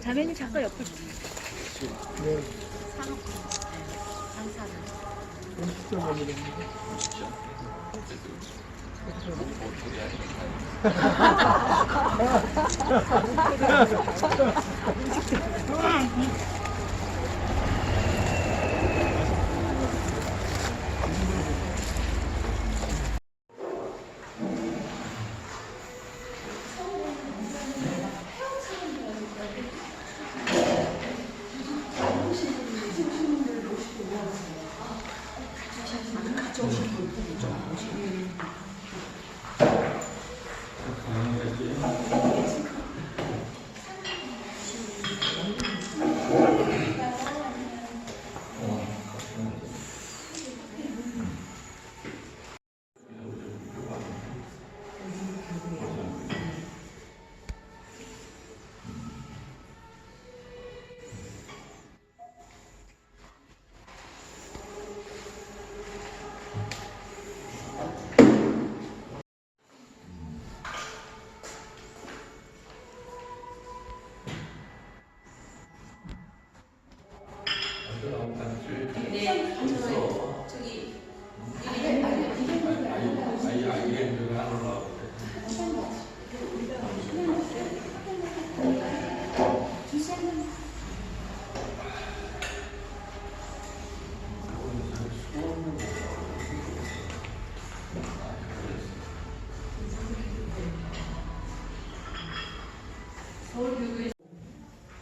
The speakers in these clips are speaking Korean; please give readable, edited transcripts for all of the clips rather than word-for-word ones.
자매님 잠깐 옆에 네. 사놓고 장사를. 직접 만드는 거.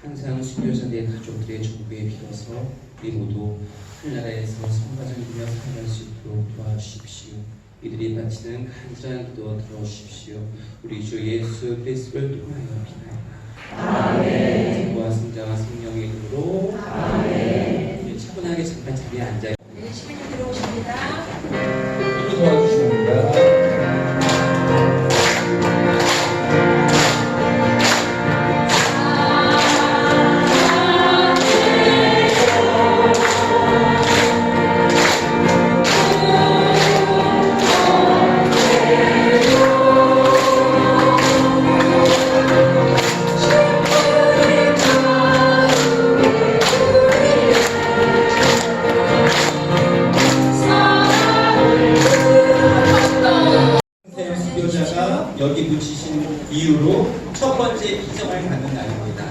항상 순교자들의 가족들의 정부에 빌어서 우리 모두 하늘나라에서 성가정이며 살아갈 수 있도록 도와주십시오. 이들이 바치는 간절한 기도 들어주십시오. 우리 주 예수 그리스도를 통하여 비나이다. 아멘. 성부와 성자와 성령의 이름으로 아멘. 차분하게 잠깐 자리에 앉아. 네, 시민님 들어오십니다. 이리 도와주십니다. 여기 붙이신 이후로 첫 번째 기점을 갖는 날입니다.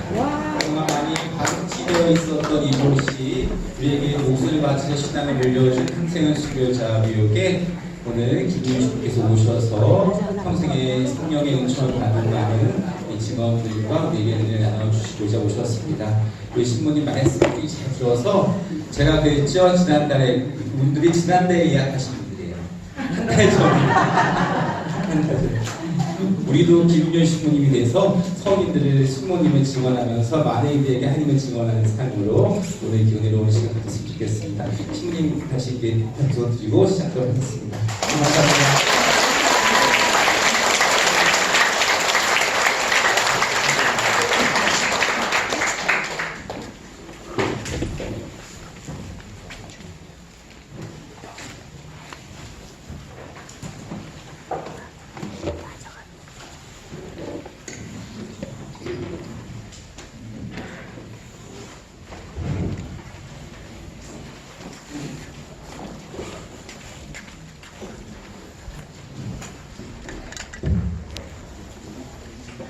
정말 많이 방치되어 있었던 이곳이 우리에게 목소리를 바치는 신앙을 물려준 항생은 수교자 묘역에 오늘 김유신께서 오셔서 평생의 성령의 은총을 받는다는 이 증언들과 우리에게 은혜를 나눠주시고자 오셨습니다. 우리 신부님 말씀이 잘 들어서 제가 그랬죠. 지난달에 분들이 지난달에 예약하신 분들이에요. 한 달 전에. 우리도 김윤 신부님이 돼서 성인들을 신부님을 증언하면서 많은 이들에게 하나님을 증언하는 삶으로 오늘 은혜로운 시간 가졌으면 좋겠습니다. 신부님 다시 이렇게 박수 드리고 시작하도록 하겠습니다. 감사합니다.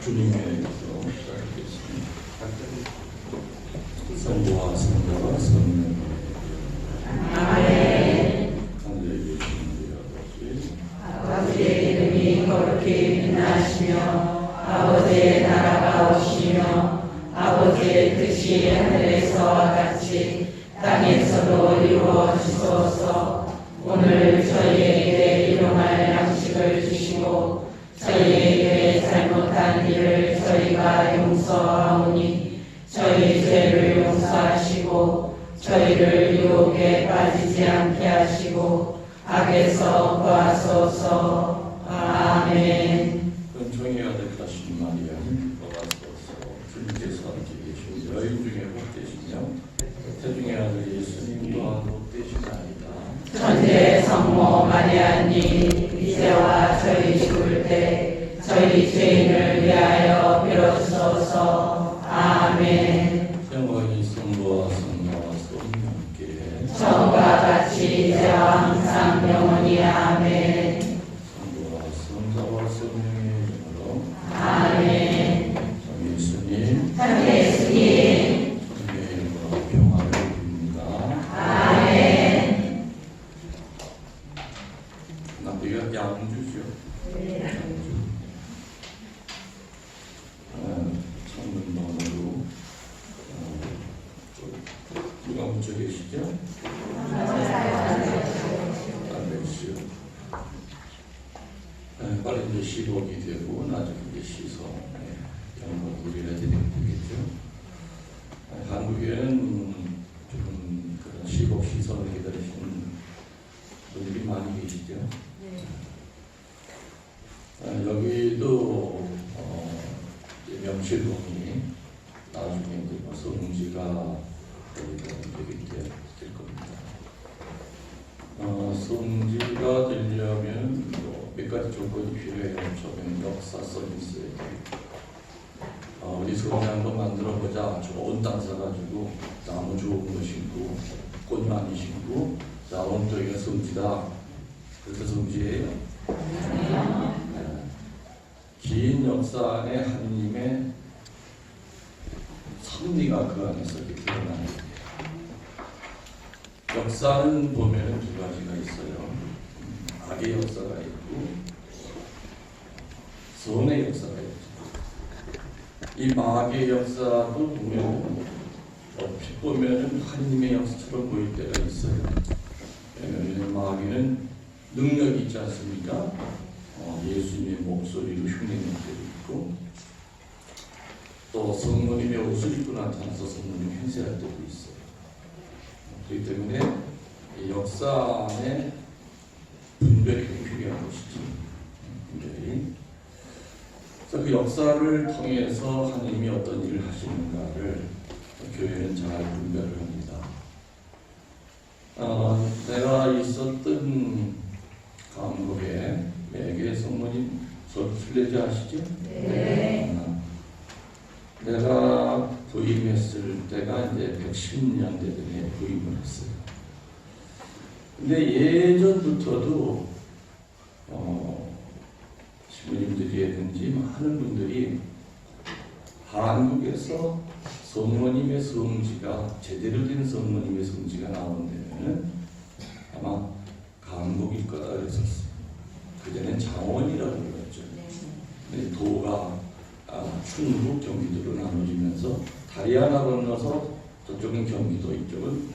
주님의 기도 시작하겠습니다. 성부와 성자와 성령 아멘. 하늘에 계신 우리 아버지의 이름이 거룩히 빛나시며 아버지의 나라가 오시며 아버지의 뜻이 하늘에서와 같이 땅에서도 이루어지소서. 오늘 저희에게 일용할 양식을 주시고 저희에게 잘못한 일을 저희가 용서하오니 저희 죄를 용서하시고 저희를 유혹에 빠지지 않게 하시고 악에서 구하소서. 아멘. 은총의 아들 되신 마리아 받아소서. 주님께서 함께 계신 여인 중에 복되시며 태중의 아들 예수님 또한 복되시나이다. 천재 성모 마리아님 이제와 저희 죽을 때 저희 죄인을 위하여 빌어주소서. 함께 처음과 같이 이제와 항상 영원히 아멘. 성부와 성자와 성령의 이름으로 아멘. 참 예수님 참 예수님. 성령의 이름으로 평화를 빕니다. 아멘. 남들가 양주죠. 양주. 창문번호로 누가 묻혀 계시죠? 알렉시요. 빨리 이제 시복이 되고 나중에 이제 시소 연극 우리가 되겠죠. 한국에는 좀 그런 시복 시선을 기다리시는 분들이 많이 계시죠. 여기도 명실공히 나중에 이제 성지가 되게 될 겁니다. 성지가 되려면 몇 가지 조건이 필요해요. 처음에 역사성이 있어야 돼요. 우리 성지 한번 만들어보자. 좋은 땅 사가지고 나무 좋은 거 심고 꽃 많이 심고 자 오늘 저희가 성지다. 그래서 성지예요. 긴 역사 안에 하느님의 섭리가 그 안에서 이렇게 드러나는 거예요. 역사는 보면 두 가지가 있어요. 악의 역사가 있고 선의 역사가 있죠. 이 마귀의 역사도 보면 얼핏 보면 하느님의 역사처럼 보일 때가 있어요. 왜냐하면 마귀는 능력이 있지 않습니까? 예수님의 목소리로 흉내낼 때도 있고 또 성모님의 옷을 입고 나타나서 성모님 행세할 때도 있어요. 그렇기 때문에 이 역사 안에 분별이 필요한 것이지. 분별이. 그래서 그 역사를 통해서 하나님이 어떤 일을 하시는가를 교회는 잘 분별을 합니다. 내가 있었던 감옥에 매개 성모님 설레지 아시죠? 네. 내가 부임했을 때가 이제 110년 되더니 부임을 했어요. 근데 예전부터도 신부님들이든지 많은 분들이 한국에서 성모님의 성지가 제대로 된 성모님의 성지가 나온다면 아마 강북일 거다 그랬었어요. 그전엔 장원이라고 그랬죠. 근데 도가 충북, 경기도로 나눠지면서 다리 하나 건너서 저쪽은 경기도, 이쪽은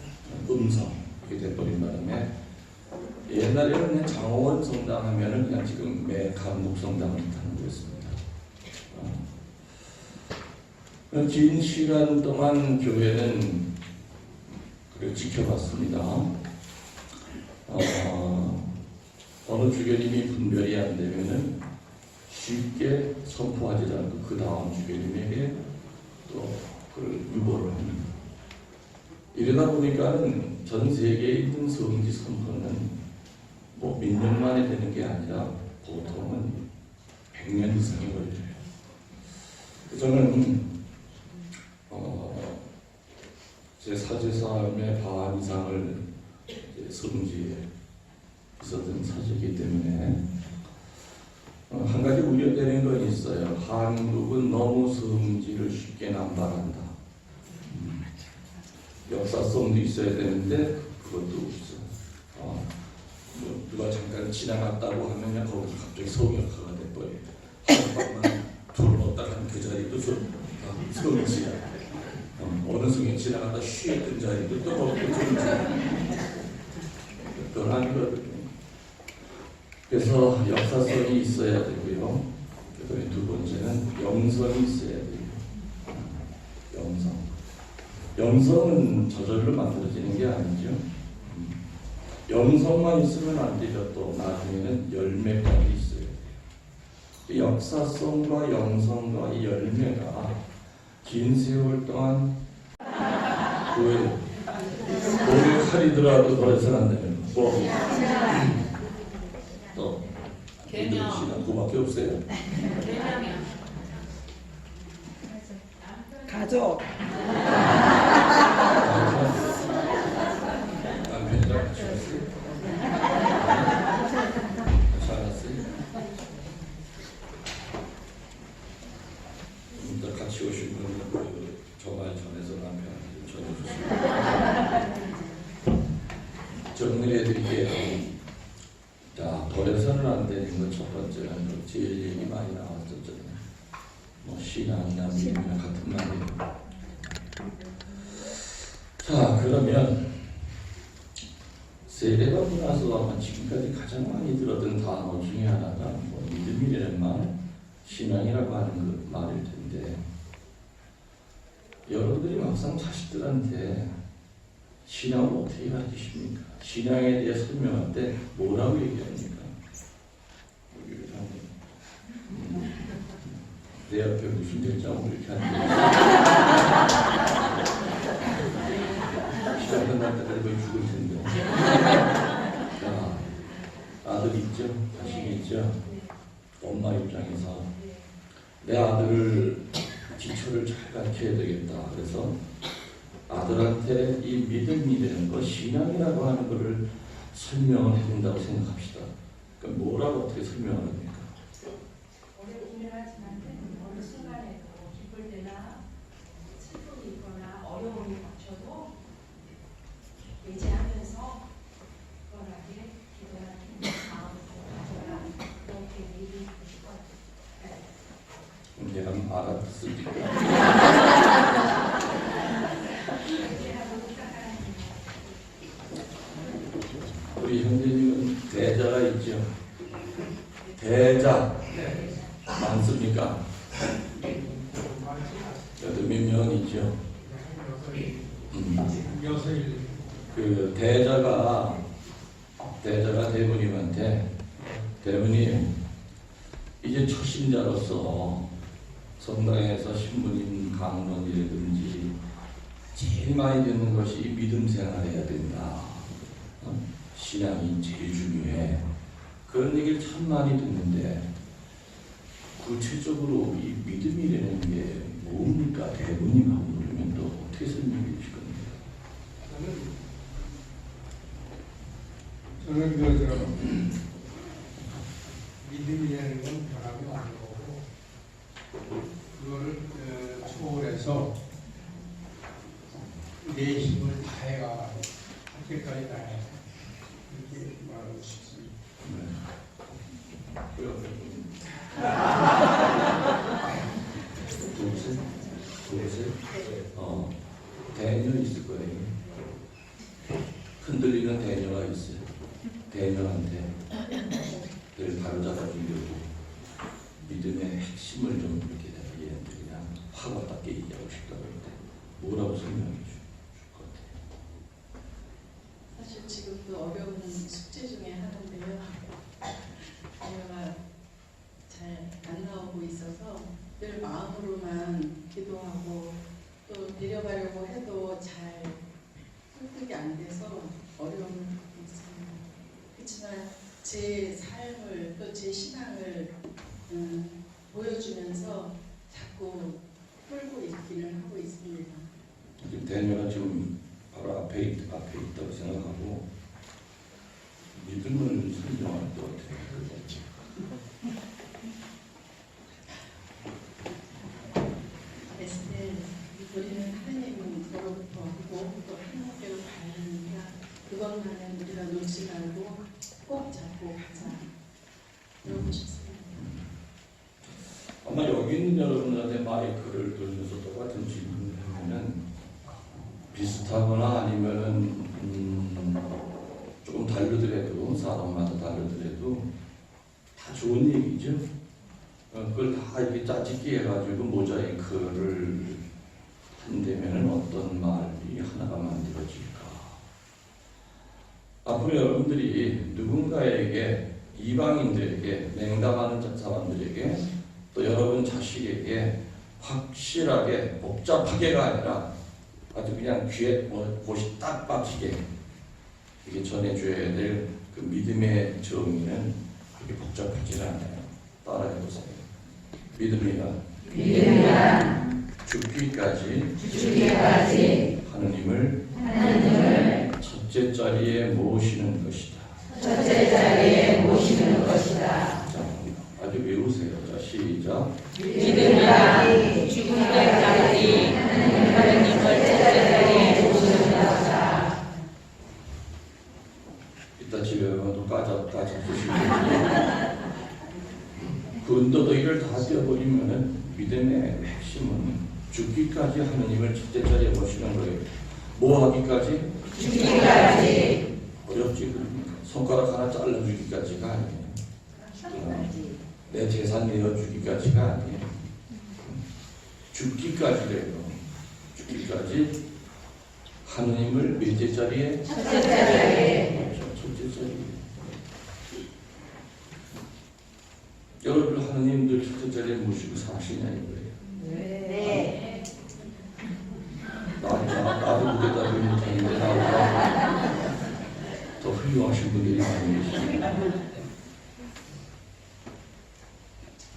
음성 이렇게 돼버린 바람에 옛날에는 그냥 장원 성당 하면은 그냥 지금 매 강북 성당을 뜻하는 거였습니다. 긴 시간 동안 교회는 그걸 지켜봤습니다. 어느 주교님이 분별이 안 되면은 쉽게 선포하지 않고 그 다음 주교님에게 또 그걸 유보를 합니다. 이러다 보니까는 전 세계에 있는 성지 선포는 뭐 몇 년 만에 되는 게 아니라 보통은 100년 이상이 걸려요. 저는 제 사제사함의 반 이상을 성지에 있었던 사제이기 때문에 한 가지 우려되는 건 있어요. 한국은 너무 성지를 쉽게 남발한다. 역사성도 있어야 되는데 그것도 없어. 누가 잠깐 지나갔다고 하면 거기서 갑자기 성역화가 돼버려요. 한번만 둘 넣었다 가는 그 자리도 성지야. 어느 성에 지나갔다 쉬었던 자리도 또 거기도 성지야. 그런 거거든요. 그래서 역사성이 있어야 되고요. 그다음에 두 번째는 영성이 있어야 돼요. 영성은 저절로 만들어지는 게 아니죠. 영성만 있으면 안 되죠. 또 나중에는 열매까지 있어야 돼요. 역사성과 영성과 이 열매가 긴 세월 동안 고개 칼이더라도 더 해서는 안 되는 거. 또 개념 그밖에 없어요. 가족. 거 첫 번째는 그 제일 얘기 많이 나왔었잖아요. 뭐 신앙이나 믿음이나 같은 말이에요. 자, 그러면 세례받고 나서 아마 지금까지 가장 많이 들었던 단어 중에 하나가 뭐 믿음이라는 말, 신앙이라고 하는 그 말일 텐데, 여러분들이 막상 자식들한테 신앙을 어떻게 가르치십니까? 신앙에 대해 설명할 때 뭐라고 얘기합니까? 내 옆에 무슨 될지하고 이렇게 하는데 시간 끝날 때까지 거의 죽을 텐데. 자, 아들 있죠? 자식 있죠? 엄마 입장에서 내 아들을 기초를 잘 가르쳐야 되겠다. 그래서 아들한테 이 믿음이라는 것, 신앙이라고 하는 것을 설명을 해준다고 생각합시다. 그러니까 뭐라고 어떻게 설명을 합니까? 어렵기는 하지만 어느 순간에도 기쁠 때나 슬픔이 있거나 어려움이 닥쳐도 의지하면서 특별하게 기도하는 마음으로 가져라. 그렇게 얘기하고 싶어요. 내가 알아듣습니까? 우리 형제님은 대자가 있죠. 대자 많습니까? 여덟 몇 명 있죠. 그 대자가 대부님한테, 대부님 이제 초신자로서 성당에서 신부님 강론이라든지 제일 많이 듣는 것이 믿음 생활해야 된다. 신앙이 제일 중요해. 그런 얘기를 참 많이 듣는데 구체적으로 이 믿음이라는 게 뭡니까? 대부님하고 그러면 또 어떻게 설명해 주실 겁니까? 저는 믿음이라는 건 변함이 없는 거고, 그거를 초월해서 내 힘을 다해가 할 때까지 다해, 이렇게 말하고 싶습니다. 대녀 있을 거예요. 흔들리는 대녀가 있어요. 대녀한테 늘 바로잡아주려고 믿음의 핵심을 좀 이렇게 얘네들이 그냥 확 와닿게 얘기하고 싶다고 할 때 뭐라고 설명해 줄 것 같아요? 사실 지금도 어려운 숙제 중에 하나인데요. 자녀가 잘 안 나오고 있어서 늘 마음으로만 기도하고 또 데려가려고 해도 잘 설득이 안 돼서 어려움을 갖고 있습니다. 그렇지만 제 삶을 또 제 신앙을 보여주면서 자꾸 풀고 있기는 하고 있습니다. 지금 대녀가 지금 바로 앞에 있다고 생각하고 믿음을 설명할 것 같아요. 에스겔, 우리는 하나님으로부터 오고 또 하나님께로 가려니까 그것만은 우리가 놓지 말고 꼭 잡고 가자. 그러고 싶습니다. 아마 여기 있는 여러분들한테 마이크를 돌려서 똑같은 질문을 하면은 비슷하거나 아니면은 조금 다르더라도 사람마다 다르더라도 다 좋은 얘기죠. 그걸 다 이렇게 짜집기 해가지고 모자이크를 한다면은 어떤 말이 하나가 만들어질까? 앞으로 여러분들이 누군가에게, 이방인들에게, 맹담하는 사람들에게, 또 여러분 자식에게 확실하게 복잡하게가 아니라 아주 그냥 귀에 못이 딱 박히게 이게 전해줘야 될 그 믿음의 정의는 그렇게 복잡하지 않아요. 따라해보세요. 믿음이란 죽기까지 하느님을 첫째 자리에 모시는 것이다. 자, 아주 외우세요. 자, 시작. 믿음이란 죽음까지 하나님을 첫째 자리에 모시는 것이다. 이따 집에 가면 또 까잡 쓰시면 그 하느님을 첫째 자리에 모시는 거예요. 뭐 하기까지? 죽기까지. 어렵지. 손가락 하나 잘라주기까지가 아니에요. 내 재산 내어주기까지가 아니에요. 죽기까지래요. 죽기까지 하느님을 몇째 자리에? 첫째 자리에. 첫째 자리에. 여러분 하느님들 첫째 자리에 모시고 사시냐 이거예요. 네. 나도 그대답을 못하는데 나보다 더 훌륭하신 분들이 많이 계시죠.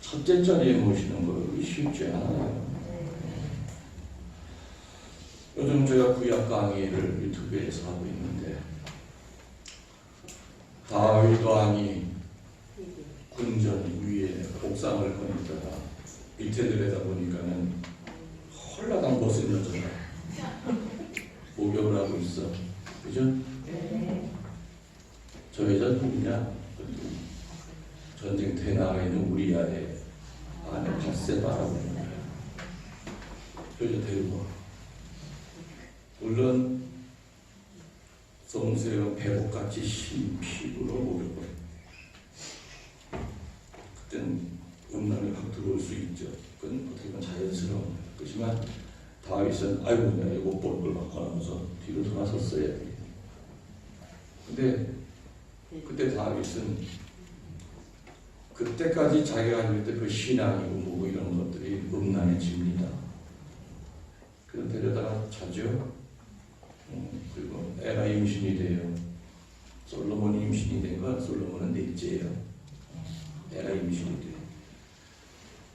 첫째 자리에 모시는 거 쉽지 않아요. 요즘 제가 구약 강의를 유튜브에서 하고 있는데 다윗 왕이 군전 위에 옥상을 거니다가 밑에 내려다보니까는 헐라당 벗은 여자가 목욕을 하고 있어. 그죠? 저 여자 누구냐? 전쟁터에 나가 있는 우리아의 아내 밧세바라고 합니다. 그 여자 데리고 와. 물론 성스러운 배복같이 흰 피부로 목욕을 해. 그땐 음란이 확 들어올 수 있죠. 그건 어떻게 보면 자연스러운 것이지만 다윗은 아이고 내가 이거 볼 걸 바꿔하면서 뒤로 돌아섰어야 돼. 근데 그때 다윗은 그때까지 자기가 가지고 있던 그 신앙이고 뭐고 이런 것들이 음란해집니다. 그래서 데려다가 자죠. 그리고 애가 임신이 돼요. 솔로몬이 임신이 된 건 솔로몬은 넷째예요. 애가 임신이 돼요.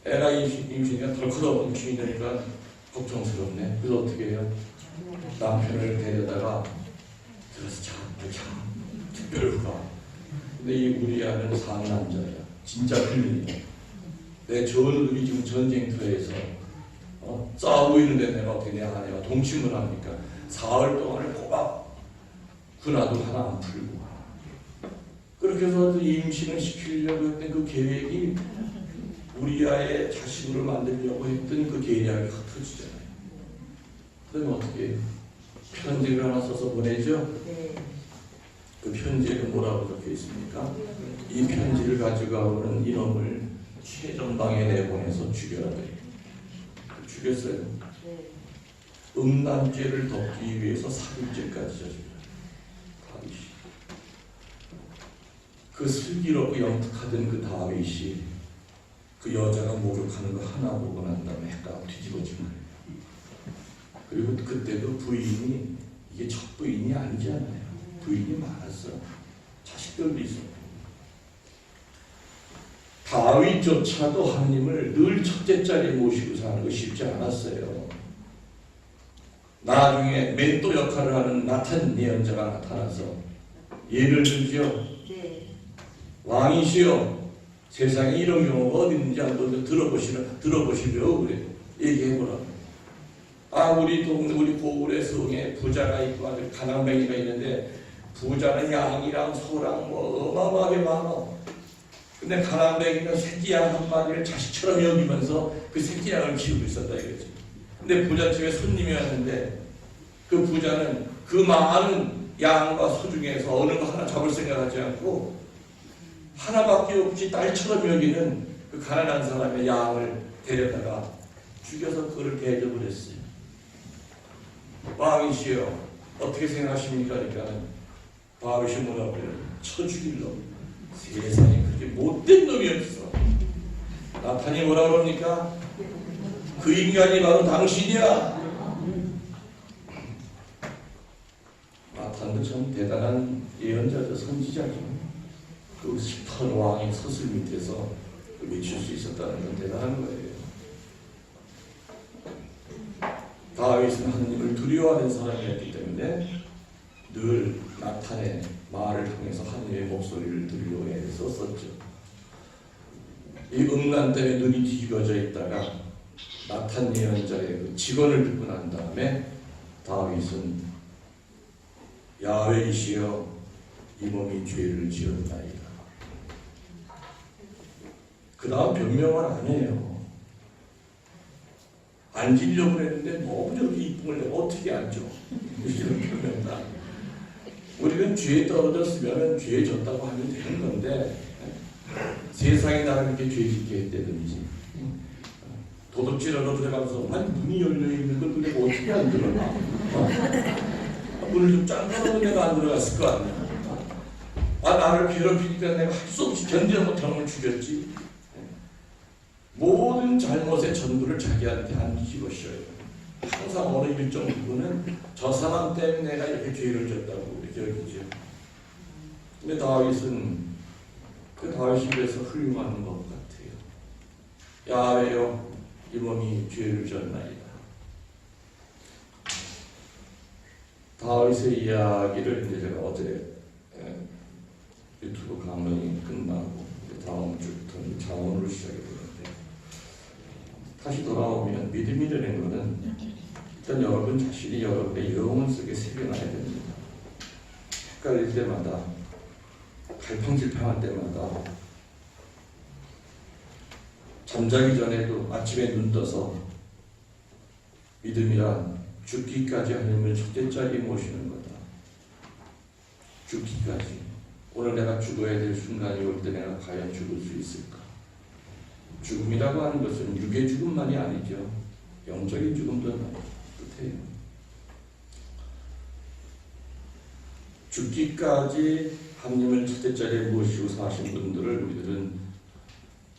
애가 임신이가 덜컥 임신이 되니까 걱정스럽네. 그래서 어떻게 해요? 남편을 데려다가 들어서 참 특별 휴가. 근데 이 우리아는 상남자야. 진짜 필린이야. 내 저들이 지금 전쟁터에서 싸우고 있는데 내가 어떻게 내 아내와 동침을 합니까? 사흘 동안을 꼬박 군화도 하나 안 풀고 그렇게 해서 임신을 시키려고 했던 그 계획이 우리아의 자식으로 만들려고 했던 그 계략이 흩어지잖아요. 그러면 어떻게 해요? 편지를 하나 써서 보내죠? 그 편지에 뭐라고 적혀 있습니까? 이 편지를 가져가오는 이놈을 최전방에 내보내서 죽여야 돼. 죽였어요. 음란죄를 덮기 위해서 살인죄까지 저질러요. 다윗이. 그 슬기롭고 영특하던 그 다윗이 그 여자가 목욕하는 거 하나 보고 난 다음에 해가 뒤집어진 거예요. 그리고 그때 그 부인이 이게 첫 부인이 아니잖아요. 부인이 많았어. 자식들도 있었고. 다윗조차도 하나님을 늘 첫째 자리에 모시고 사는 거 쉽지 않았어요. 나중에 멘토 역할을 하는 나탄 예언자가 나타나서 예를 들죠. 왕이시여 세상에 이런 경우가 어디 있는지 한번 들어보시려 그래. 얘기해보라. 우리 동네 우리 고을의 성에 부자가 있고 아주 가난뱅이가 있는데 부자는 양이랑 소랑 뭐 어마어마하게 많아. 근데 가난뱅이는 새끼 양 한 마리를 자식처럼 여기면서 그 새끼 양을 키우고 있었다 이거지. 근데 부자 집에 손님이 왔는데 그 부자는 그 많은 양과 소 중에서 어느 거 하나 잡을 생각하지 않고 하나밖에 없지 딸처럼 여기는 그 가난한 사람의 양을 데려다가 죽여서 그를 대접을 했어요. 왕이시여 어떻게 생각하십니까? 그러니까 다윗이 뭐라고 그래요? 쳐 죽일 놈. 세상에 그렇게 못된 놈이 없어. 나탄이 뭐라고 그럽니까? 그 인간이 바로 당신이야. 나탄도 참 대단한 예언자죠. 선지자죠. 그 10톤 왕의 서슬 밑에서 외칠 수 있었다는 건 대단한 거예요. 다윗은 하나님을 두려워하는 사람이었기 때문에 늘 나탄의 말을 통해서 하나님의 목소리를 들려했었죠. 이 음란 때문에 눈이 뒤집어져 있다가 나탄 예언자의 그 직언을 듣고 난 다음에 다윗은 야훼이시여 이 몸이 죄를 지었나이다. 그 다음 변명을 안 해요. 앉으려고 했는데 너무 저렇게 이쁨을 내가 어떻게 앉죠? 이런 표현다. 우리는 죄에 떨어졌으면 죄에 졌다고 하면 되는 건데 세상이 나를 이렇게 죄 짓게 했다든지 도둑질하러 들어가면서 아니 문이 열려있는 걸 내가 어떻게 안 들어가? 문을 좀 짱가면 내가 안 들어갔을 거 아니야. 나를 괴롭히니까 내가 할 수 없이 견디지 못하는 걸 죽였지. 모든 잘못의 전부를 자기한테 안 집어씌워요. 항상 어느 일정 부분은 저 사람 때문에 내가 이렇게 죄를 졌다고 이렇게 여기죠. 근데 다윗은 그 다윗이 그래서 훌륭한 것 같아요. 야훼여 이 몸이 죄를 졌나이다. 다윗의 이야기를 이제 제가 어제 유튜브 강론이 끝나고 다음 주부터는 자원으로 시작이 되는데 다시 돌아오면 믿음이라는 것은 일단 여러분 자신이 여러분의 영혼 속에 새겨놔야 됩니다. 헷갈릴 때마다 갈팡질팡할 때마다 잠자기 전에도 아침에 눈 떠서 믿음이란 죽기까지 하나님을 첫째 자리에 모시는 거다. 죽기까지. 오늘 내가 죽어야 될 순간이 올 때 내가 과연 죽을 수 있을까? 죽음이라고 하는 것은 육의 죽음만이 아니죠. 영적인 죽음도 뜻해요. 죽기까지 하나님을 첫째 자리에 모시고 사신 분들을 우리들은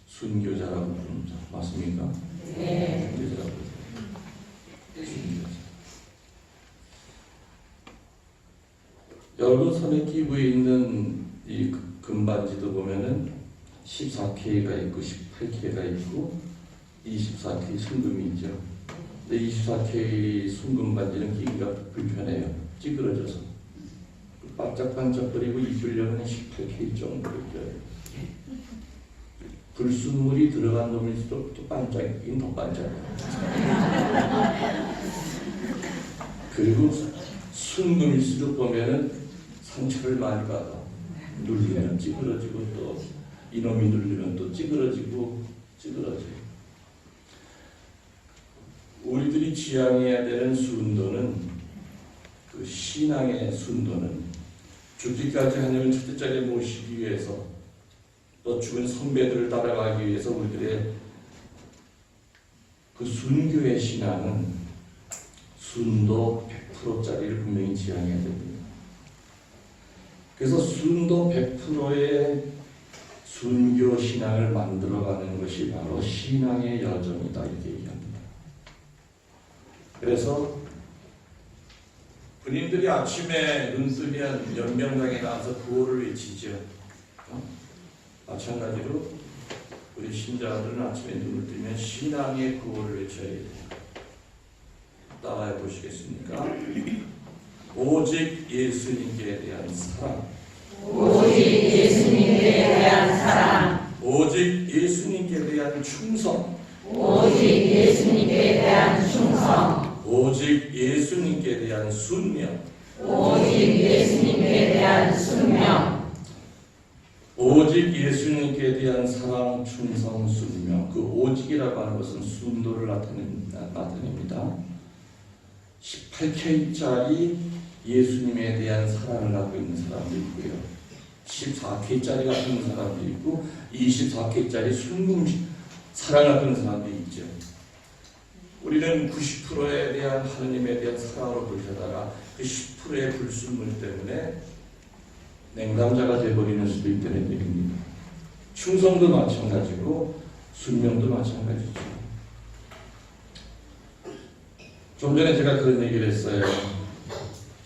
순교자라고 부릅니다. 맞습니까? 네. 순교자라고 순교자. 여러분 손에 끼고 있는 이 금반지도 보면은 14K가 있고 18K가 있고 24K 순금이죠. 근데 24K 순금 반지는 끼기가 불편해요. 찌그러져서 반짝반짝거리고 입으려면 18K 정도를 껴요. 불순물이 들어간 놈일수록 또 반짝이긴 더 반짝해요. 그리고 순금일수록 보면은 상처를 많이 받아. 눌리면 찌그러지고 또 이놈이 눌리면 또 찌그러지고 찌그러져요. 우리들이 지향해야 되는 순도는 그 신앙의 순도는 죽기까지 하나님을 첫째 자리에 모시기 위해서 또 죽은 선배들을 따라가기 위해서 우리들의 그 순교의 신앙은 순도 100%짜리를 분명히 지향해야 됩니다. 그래서 순도 100%의 순교 신앙을 만들어가는 것이 바로 신앙의 여정이다 이렇게 얘기합니다. 그래서 군인들이 아침에 눈 뜨면 연명당에 나와서 구호를 외치죠. 마찬가지로 우리 신자들은 아침에 눈을 뜨면 신앙의 구호를 외쳐야 돼요. 따라해 보시겠습니까? 오직 예수님께 대한 사랑. 오직 예수님께 대한 사랑. 오직 예수님께 대한 충성. 오직 예수님께 대한 충성. 오직 예수님께 대한 순명. 오직 예수님께 대한 순명. 오직 예수님께 대한 사랑, 충성, 순명. 그 오직이라고 하는 것은 순도를 나타냅니다. 18K짜리 예수님에 대한 사랑을 갖고 있는 사람도 있고요. 14K짜리 갖고 있는 사람도 있고 24K짜리 순금 사랑을 갖고 있는 사람도 있죠. 우리는 90%에 대한 하느님에 대한 사랑으로 불타다가 그 10%의 불순물 때문에 냉담자가 되어버리는 수도 있다는 얘기입니다. 충성도 마찬가지고 순명도 마찬가지죠. 좀 전에 제가 그런 얘기를 했어요.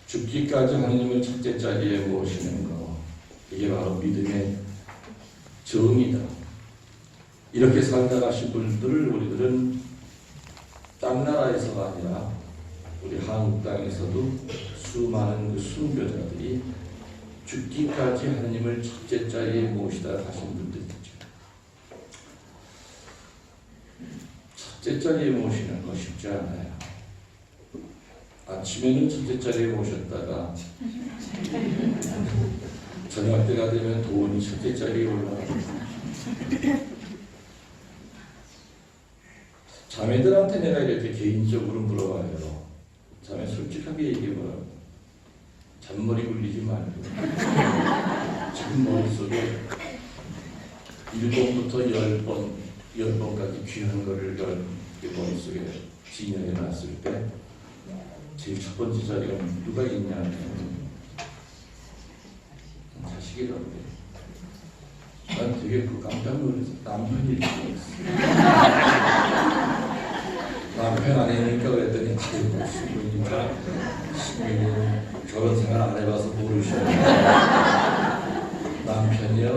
죽기까지 하나님을 첫째 자리에 모시는 거, 이게 바로 믿음의 정의다. 이렇게 살아가신 분들을 우리들은 딴 나라에서가 아니라 우리 한국 땅에서도 수많은 그 순교자들이 죽기까지 하나님을 첫째 자리에 모시다 가신 분들이죠. 첫째 자리에 모시는 거 쉽지 않아요. 아침에는 첫째 자리에 모셨다가 저녁 때가 되면 돈이 첫째 자리에 올라갑니다. 자매들한테 내가 이렇게 개인적으로 물어봐요. 자매 솔직하게 얘기해봐요. 잔머리 굴리지 말고 지금 머릿속에 1번부터 10번까지 귀한 거를 머릿속에 진열해 놨을 때 제일 첫 번째 자리가 누가 있냐면 자식이라고 그래요. 난 되게 깜짝 놀라서 남편이 있어. 남편 아니니까 그랬더니 아이고 신부니까 신부님 결혼 생활 안 해봐서 모르셔. 남편이요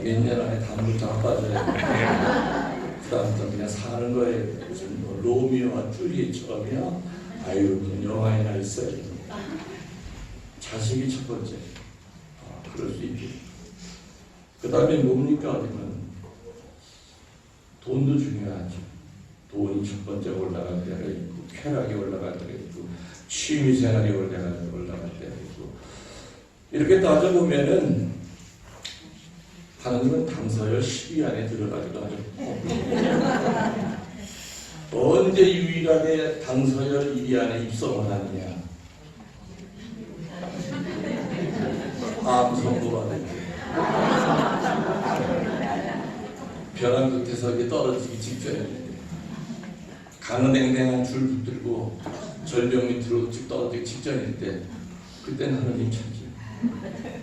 몇 년 안에 담불장 빠져요. 그다음부터 그냥 사는 거예요. 무슨 뭐 로미오와 줄리엣처럼이야. 아유 무슨 영화에나 있어요. 자식이 첫 번째. 그럴 수 있겠죠. 그 다음에 뭡니까? 하면 돈도 중요하죠. 돈이 첫 번째 올라갈 때가 있고 쾌락이 올라갈 때가 있고 취미생활이 올라갈 때가 있고 이렇게 따져보면은 하나님은 당사절 10위 안에 들어가기도 하죠. 언제 유일하게 당사절 1위 안에 입성을 하느냐? 암 선고받을 때 벼랑 끝에서 이렇게 떨어지기 직전일 때 강은행행한 줄 붙들고 절벽 밑으로 떨어지기 직전일 때 그때는 하나님 찾죠.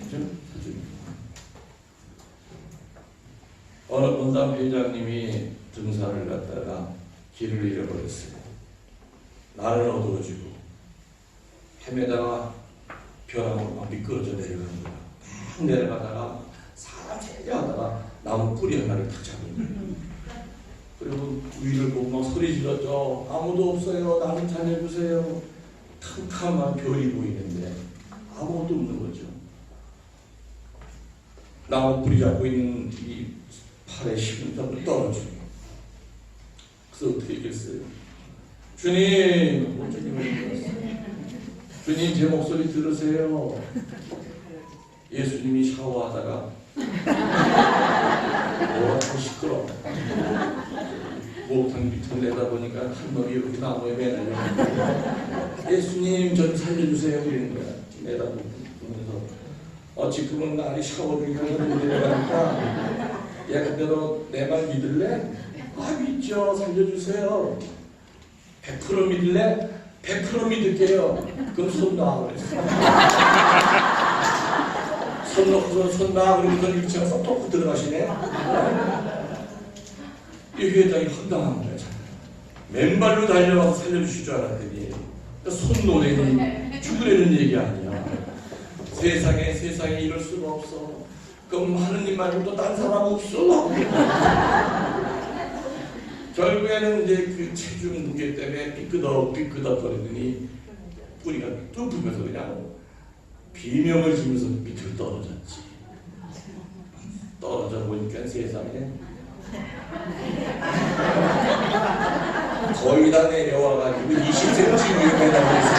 그죠? 어느 본당 회장님이 등산을 갔다가 길을 잃어버렸어요. 날은 어두워지고 헤매다가 벼랑으로 막 미끄러져 내려가는 거야. 막 내려가다가 사람 제대하다가 나무 뿌리 하나를 탁 잡은 거예요. 그리고 위를 보고 막 소리 질렀죠. 아무도 없어요. 나를 살려주세요. 캄캄한 별이 보이는데 아무것도 없는 거죠. 나무 뿌리 잡고 있는 이 팔에 힘을 잡고 떨어지고. 그래서 어떻게 했겠어요? 주님, 주님 제 목소리 들으세요. 예수님이 샤워하다가 뭐라고 시끄러워. 목욕탕 밑을 내다보니까 한 놈이 이렇게 나무에 매달려. 예수님 전 살려주세요. 이러는 거야. 내다보면서 지금은 날이 샤워 중이라서 내려가니까 야 근데 너 내 말 믿을래? 믿죠. 살려주세요. 100% 믿을래? 100% 믿을게요. 그럼 손 놔 그랬어. 손 놓고서 손 놔 그러면서 이렇게 쏙 놓고 들어가시네. 이 회장이 황당한 거야. 맨발로 달려와서 살려주실 줄 알았더니 손 놓으려니 죽으려는 얘기 아니야. 세상에 이럴 수가 없어. 그럼 하느님 말고 또 딴 사람 없어. 결국에는 이제 그 체중 무게 때문에 삐끄덕 거리더니 뿌리가 뚝 불면서 그냥 비명을 지면서 밑으로 떨어졌지. 떨어져 보니까 세상에 거의 다 내려와가지고 20cm 위에 매달려 있어.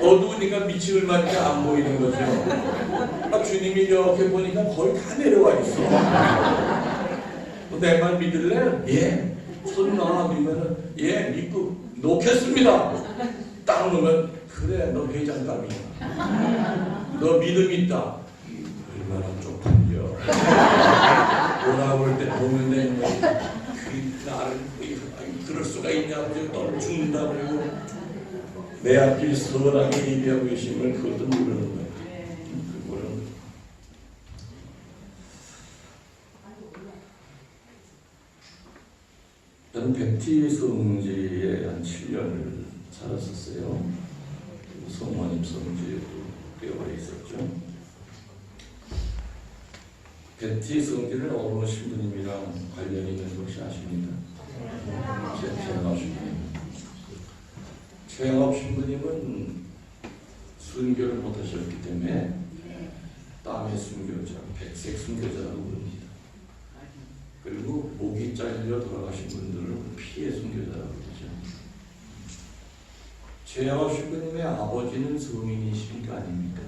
어두우니까 밑을 맞니까 안 보이는 거죠. 주님이 이렇게 보니까 거의 다 내려와 있어. 내 말 믿을래? 예. 손 놔. 그러면은 예 믿고 놓겠습니다. 딱 놓으면 그래 너 회장감이야. 너 믿음 있다. 얼마나 쪽팔려. 돌아올 때 보면 되는 거야. 나를 그럴 수가 있냐고 너 죽는다 그러고 내 앞길 선하게 예비하고 계심을 그것도 모르는 거야. 저는 베티 성지에 한 7년을 살았었어요. 성모님 성지에도 꽤 오래 있었죠. 베티 성지는 어느 신부님이랑 관련이 있는 것이 아십니까? 최영업 신부님. 최영업 신부님은 순교를 못하셨기 때문에 땀의 순교자, 백색 순교자라고 부릅니다. 그리고 목이 잘려 돌아가신 분들을 피해 순교자라고 그러죠. 최영업 신부님의 아버지는 성인이십니까 아닙니까?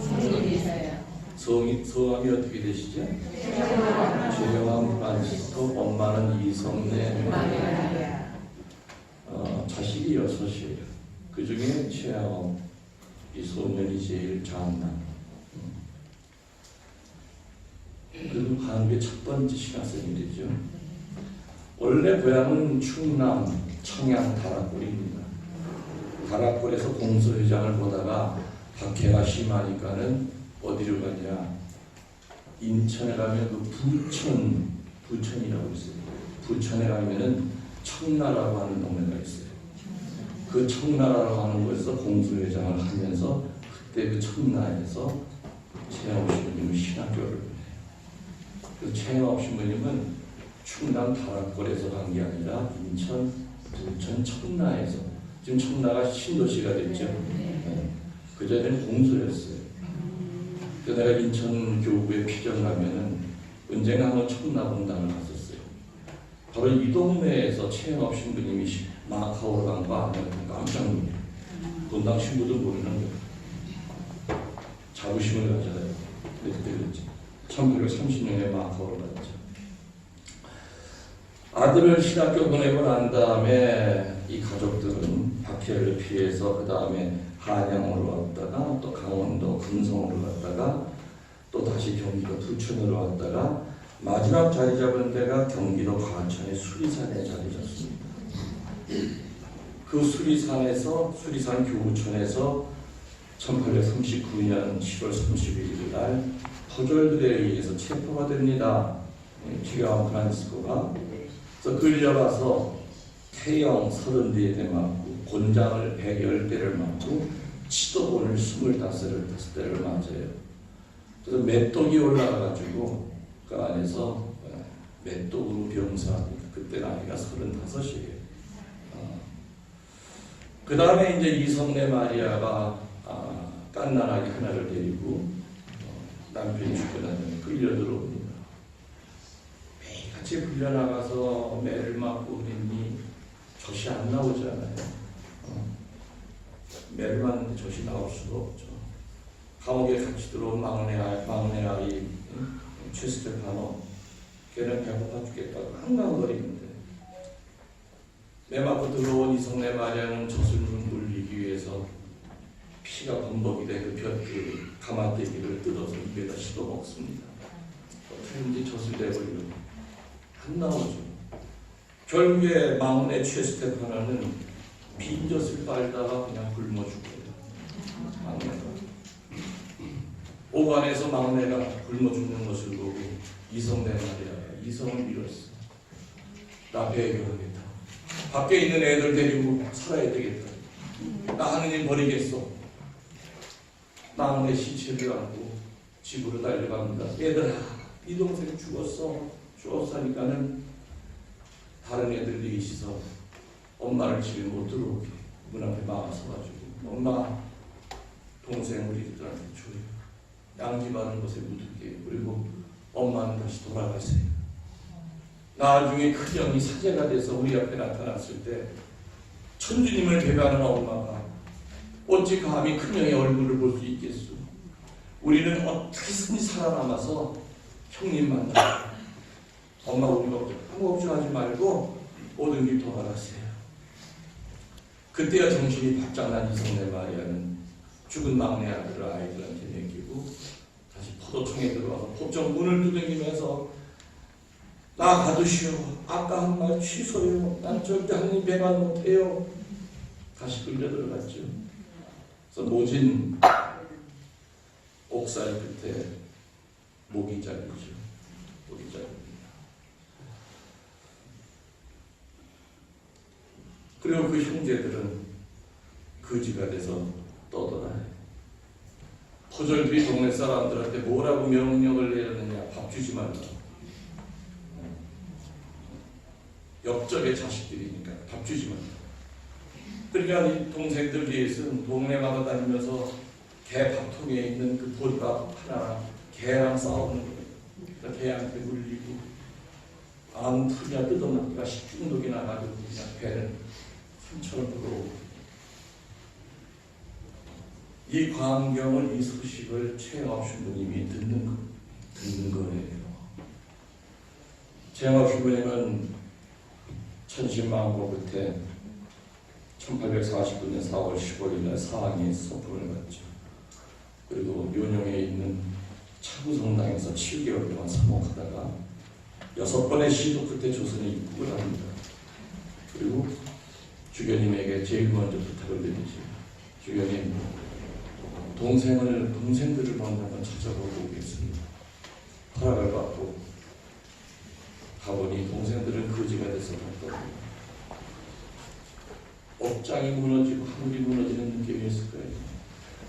성인이세요. 성함이 어떻게 되시죠? 최영암 프란시스코, 엄마는 이성래 마리아. 자식이 6이에요. 그 중에 최영암 이 소년이 제일 장남. 그리고 한국의 첫 번째 신학생이죠. 원래 고향은 충남 청양 다락골입니다. 다락골에서 공소회장을 보다가 박해가 심하니까는 어디로 가냐? 인천에 가면 그 부천이라고 있어요. 부천에 가면은 청나라고 하는 동네가 있어요. 그 청나라라고 하는 곳에서 공소회장을 하면서 그때 그 청나라에서 최영업 신부님은 신학교를 해요. 그래서 최영업 신부님은 충남 다락골에서 간 게 아니라 인천 부천 청라에서, 지금 청라가 신도시가 됐죠. 네. 그 전에는 공소였어요. 그래서 내가 인천 교구에 피정 가면은 언젠가 한번 청라분당을 갔었어요. 바로 이 동네에서 최영업 신부님이 마카오로 간 거 아니면 깜짝 놀래요. 분당 신부도 모르는 거예요. 자부심을 가져요. 그때 그랬지. 1930년에 마카오로 갔죠. 아들을 신학교 보내고 난 다음에 이 가족들은 박해를 피해서 그 다음에 한양으로 왔다가 또 강원도 금성으로 갔다가 또 다시 경기도 부천으로 왔다가 마지막 자리 잡은 데가 경기도 과천의 수리산에 자리 잡습니다. 그 수리산 교우촌에서 1839년 7월 31일 날 포졸들에 의해서 체포가 됩니다. 최영암 프란시스코가. 그래서 끌려가서 태형 30대에 맞고 곤장을 110대를 맞고 치도곤을 25대를 맞아요. 그래서 메독이 올라가가지고 그 안에서 메독으로 병사합니다. 그때 나이가 35이에요. 그 다음에 이제 이성래 마리아가 깐난아기 하나를 데리고 남편이 죽고 끌려 들어옵니다. 매일같이 불려나가서 매를 맞고 그랬니 젖이 안 나오잖아요. 매를 맞는데 젖이 나올 수가 없죠. 감옥에 같이 들어온 막내 아이 최스테파노, 걔는 배고파 죽겠다고 한강거리는데 매 맞고 들어온 이성래 마리아는 젖을 물리기 위해서 피가 범벅이 된 그 가마떼기를 뜯어서 입에다 씹어 먹습니다. 어떻게든지 젖을 내버리려 안 나오죠. 결국에 막내 최스테파노는 빈젖을 빨다가 그냥 굶어 죽어요. 막내가 오간에서 막내가 굶어 죽는 것을 보고 이성래 마리아가 이성을 밀었어. 나 배교하겠다. 밖에 있는 애들 데리고 살아야 되겠다. 나 하느님 버리겠어. 막내 시체를 안고 집으로 달려갑니다. 얘들아, 네 동생 죽었어. 죽었으니까는 다른 애들이 있어서 엄마를 집에 못 들어오게 문 앞에 막아서가지고 엄마 동생 우리들한테 줘요. 양지바른 곳에 묻을게요. 그리고 엄마는 다시 돌아가세요. 나중에 큰형이 사제가 돼서 우리 앞에 나타났을 때 천주님을 배반하는 엄마가 어찌 감히 큰형의 얼굴을 볼 수 있겠소. 우리는 어떻게든지 살아남아서 형님 만나. 엄마 우리가 아무 걱정하지 말고 모든 길 돌아가세요. 그때야 정신이 바짝 난 이성래 마리아는 죽은 막내 아들을 아이들한테 맡기고 다시 포도청에 들어와서 법정 문을 두들기면서 나 가두시오. 아까 한 말 취소요. 난 절대 하느님 배반 못해요. 다시 끌려 들어갔죠. 그래서 모진 옥살 끝에 목이 잘리죠. 목이 잘립니다. 그리고 그 형제들은 거지가 돼서 떠돌아요. 포졸들이 동네 사람들한테 뭐라고 명령을 내렸느냐. 밥 주지 말라. 역적의 자식들이니까 밥 주지 말라. 그러니까 이 동생들 위해서는 동네마다 다니면서 개 밥통에 있는 그 보리밥 하나랑 개랑 싸우는 거예요. 그러니까 개한테 물리고 아무 풀이나 뜯어먹기가 식중독이 나가지고 그냥 배는 상처를 들어오고 이 광경을, 이 소식을 최영업 신부님이 듣는 거예요. 최영업 신부님은 천신만고 끝에 1849년 4월 15일 날 사랑의 소풍을 갔죠. 그리고 묘령에 있는 차구성당에서 7개월 동안 사목하다가 6번의 시도 끝에 조선에 입국을 합니다. 그리고 주교님에게 제일 먼저 부탁을 드리죠. 주교님, 동생들을 먼저 한번 찾아보고 오겠습니다. 허락을 받고 가보니 동생들은 거지가 돼서 갔더군요. 업장이 무너지고 하늘이 무너지는 느낌이었을 거예요.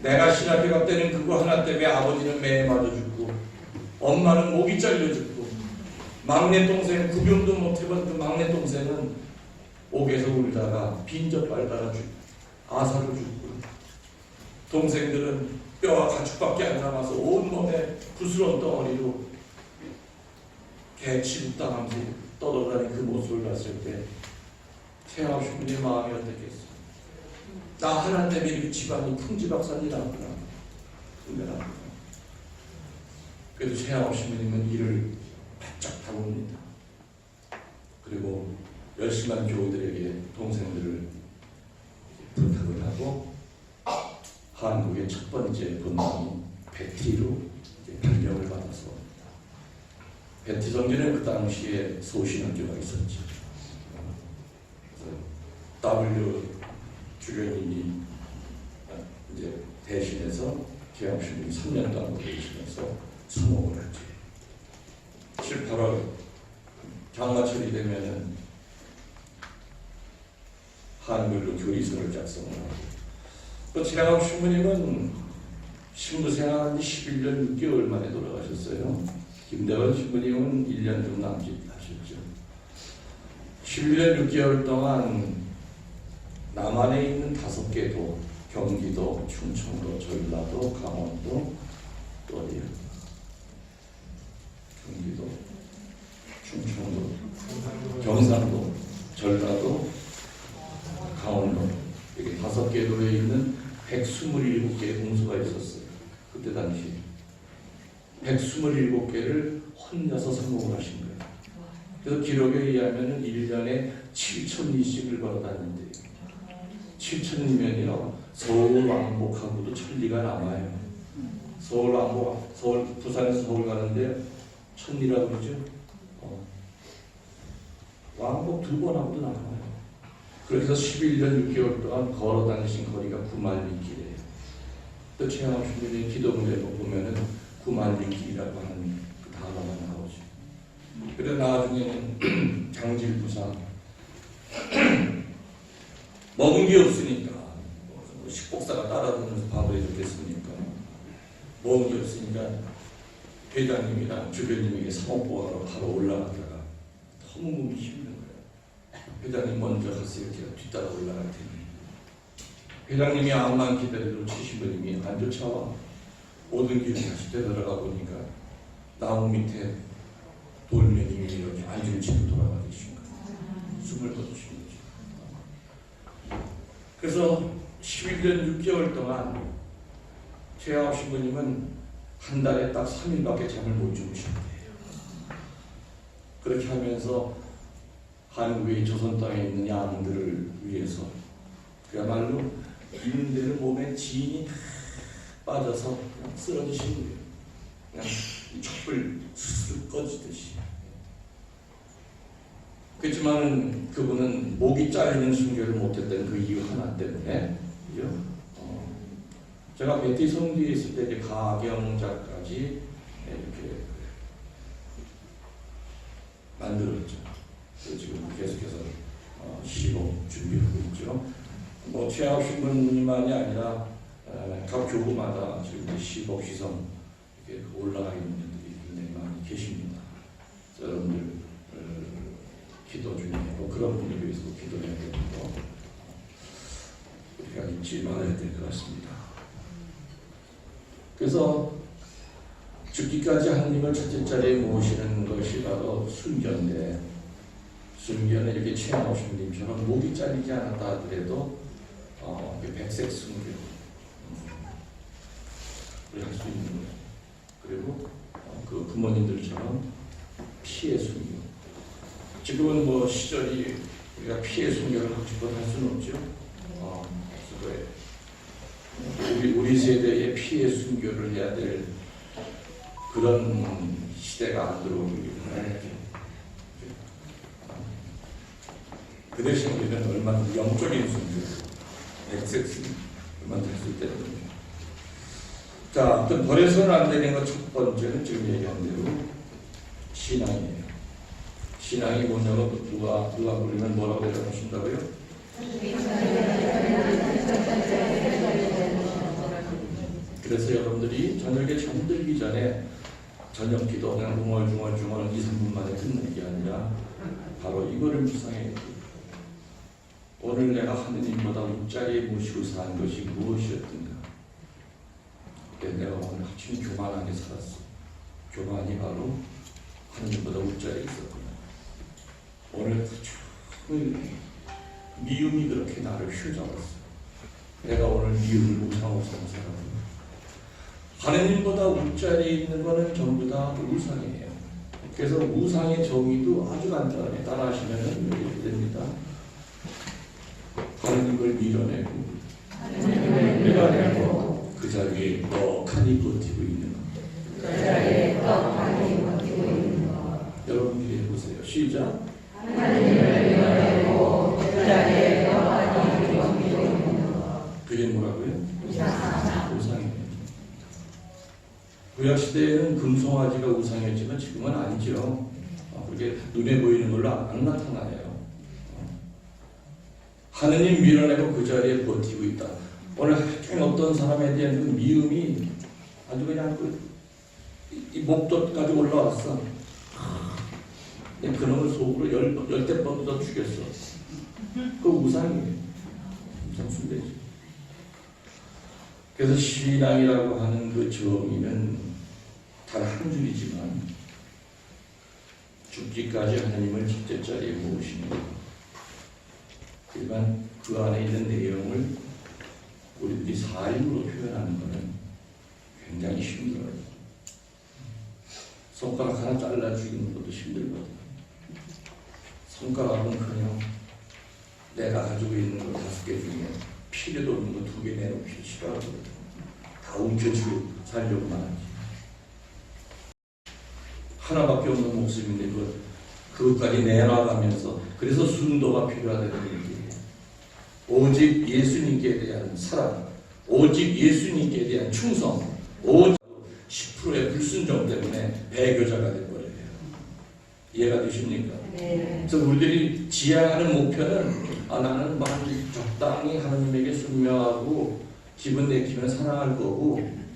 내가 신학교 갈 때는 그거 하나 때문에 아버지는 매에 맞아 죽고 엄마는 목이 잘려 죽고 막내 동생 구경도 못 해본 그 막내 동생은 옥에서 울다가 빈접 빨다가 아사로 죽고 동생들은 뼈와 가축밖에 안 남아서 온몸에 부스러운 덩어리로 개 취급당하면서 떠돌아다니는 그 모습을 봤을 때 최영업 신부의 마음이 어땠겠어요? 나 하나 때문에 이렇게 집안이 풍지박산이 났구나. 그래도 최영업 신부님은 이를 바짝 다룹니다. 그리고 열심한 교우들에게 동생들을 부탁을 하고 한국의 첫 번째 본당인 베티로 발령을 받아서 옵니다. 베티 성전에 그 당시에 소신학교가 있었죠. W 주교님이 이제 대신해서 최영업 신부님이 3년 동안 대신해서 사목을 하죠. 7, 8월 장마철이 되면은 한글로 교리서를 작성을 하고 또 최영업 신부님은 신부 생활한 지 11년 6개월 만에 돌아가셨어요. 김대원 신부님은 1년 좀 남짓하셨죠. 11년 6개월 동안 남한에 있는 5개 도, 경기도, 충청도, 전라도, 강원도, 또 어디요? 경기도, 충청도, 경상도, 전라도, 강원도 이렇게 5개 도에 있는 127개의 공수가 있었어요. 그때 당시 127개를 혼자서 성공을 하신 거예요. 그래서 기록에 의하면 1년에 7,000리씩을 걸어다녔는데요. 7,000리면요 서울 왕복하고도 1,000리가 남아요. 부산에서 서울 가는데 1,000리라고 그러죠. 왕복 2번 하고도 남아요. 그래서 11년 6개월 동안 걸어 다니신 거리가 9만 리길이에요. 또 최영업 신부님 기도문에 보면은 9만 리길이라고 하는 그 단어가 나오죠. 그래서 나중에는 장질부상 먹은 게 없으니까 식복사가 따라다니면서 밥을 해줬겠습니까? 먹은 게 없으니까 회장님이랑 주변님에게 사목보하러 바로 올라갔다가 너무 몸이 힘든 거예요. 회장님 먼저 갔어요. 제가 뒤따라 올라갈 테니. 회장님이 암만 기다려도 최신부님이 안 쫓아와. 모든 길을 다시 되돌아가 보니까 나무 밑에 돌멩이 위에 이렇게 앉은 채로 돌아가 계신 거예요. 숨을 거두신 거죠. 그래서 11년 6개월 동안 최영업 신부님은 한 달에 딱 3일밖에 잠을 못 주무셨대요. 그렇게 하면서 한국의 조선 땅에 있는 양들을 위해서 그야말로 있는 대로 몸에 진이 빠져서 그냥 쓰러지신 거예요. 그냥 촛불 스스로 꺼지듯이. 그렇지만 그분은 목이 잘리는 순교를 못했던 그 이유 하나 때문에 제가 베티 성지에 있을 때 이제 가경자까지 이렇게 만들었죠. 지금 계속해서 시록 준비하고 있죠. 뭐 최영업 신부님만이 아니라 각 교구마다 지금 시복 시성 이렇게 올라가 있는 분들이 굉장히 많이 계십니다. 여러분들 기도 중에 그런 분들 위해서 기도해야 되고 우리가 잊지 말아야 될 것 같습니다. 그래서 죽기까지 하나님을 첫째 자리에 모시는 것이 바로 순교인데 순교는 이렇게 최영업 신부님처럼 목이 잘리지 않았다 하더라도 백색 순교 할 수 있는 거예요. 그리고 그 부모님들처럼 피해 순교. 지금은 뭐 시절이 우리가 피해 순교를 하고 싶어도 할 수는 없죠. 우리 세대의 피해 순교를 해야 될 그런 시대가 안 들어오길 바라야죠. 그 대신 우리는 얼마나 영적인 순교, 엑세스 얼마나 했을 때는. 자, 어떤 버려서는 안 되는 것 첫 번째는 지금 얘기한 대로 신앙이에요. 신앙이 뭐냐고 누가 부르면 뭐라고 대답하신다고요? 그래서 여러분들이 저녁에 잠들기 전에 저녁 기도 그냥 중얼중얼 2, 3분 만에 듣는 게 아니라 바로 이거를 묵상해야 돼요. 오늘 내가 하느님보다 웃자리에 모시고 산 것이 무엇이었던가? 내가 오늘 아침 교만하게 살았어. 교만이 바로 하느님보다 웃자리에 있었구나. 오늘 미움이 그렇게 나를 휘어잡았어. 내가 오늘 미움을 묵상하고 살았어. 하느님보다 웃자리에 있는 거는 전부 다 우상이에요. 그래서 우상의 정의도 아주 간단하게 따라하시면 이렇게 됩니다. 하느님을 밀어내고 그 자리에 떡하니 버티고 있는 것. 여러분들이 해보세요. 시작. 하느님을 밀어내고 그 자리에 떡하니 버티고 있는 것. 그게 뭐라고요? 우상이에요. 구약시대에는 금송아지가 우상이었지만 지금은 아니죠. 그게 눈에 보이는 걸로 안 나타나요. 하느님 밀어내고 그 자리에 버티고 있다. 오늘 어떤 사람에 대한 그 미움이 아주 그냥 이 목젖까지 올라왔어. 그놈을 속으로 열대 번 더 죽였어. 그 우상이에요. 우상 숭배지. 그래서 신앙이라고 하는 그 정의는 단 한 줄이지만 죽기까지 하나님을 첫째 자리에 모으시는 것. 하지만 그 안에 있는 내용을 우리들이 삶으로 표현하는 것은 굉장히 힘들어요. 손가락 하나 잘라 죽이는 것도 힘들거든요. 손가락은커녕 내가 가지고 있는 거 5개 중에 필요도 없는 거 2개 내놓기 싫어하거든요. 다 움켜쥐고 살려고만 하지. 하나밖에 없는 목숨인데 그것까지 내놔가면서 그래서 순도가 필요하다는 얘기예요. 오직 예수님께 대한 사랑, 오직 예수님께 대한 충성, 오직 10%의 불순종 때문에 배교자가 돼버려요. 이해가 되십니까? 네. 그래서 우리들이 지향하는 목표는 나는 막 적당히 하나님에게 순명하고 기분 내키면 사랑할 거고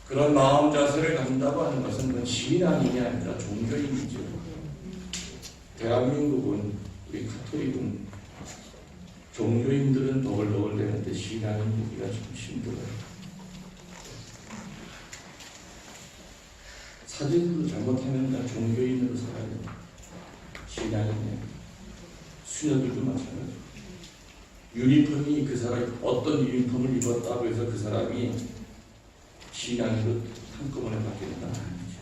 그런 마음 자세를 갖는다고 하는 것은 그건 신앙이 아니라 종교인이죠. 대한민국은 우리 가톨릭은 종교인들은 더글더글 되는데 신앙인 얘기가 좀 힘들어요. 사진도 잘못하면 다 종교인으로 살아야 돼요. 신앙이네. 수녀들도 마찬가지고. 유니폼이 그 사람이 어떤 유니폼을 입었다고 해서 그 사람이 신앙으로 한꺼번에 바뀌는 건 아니죠.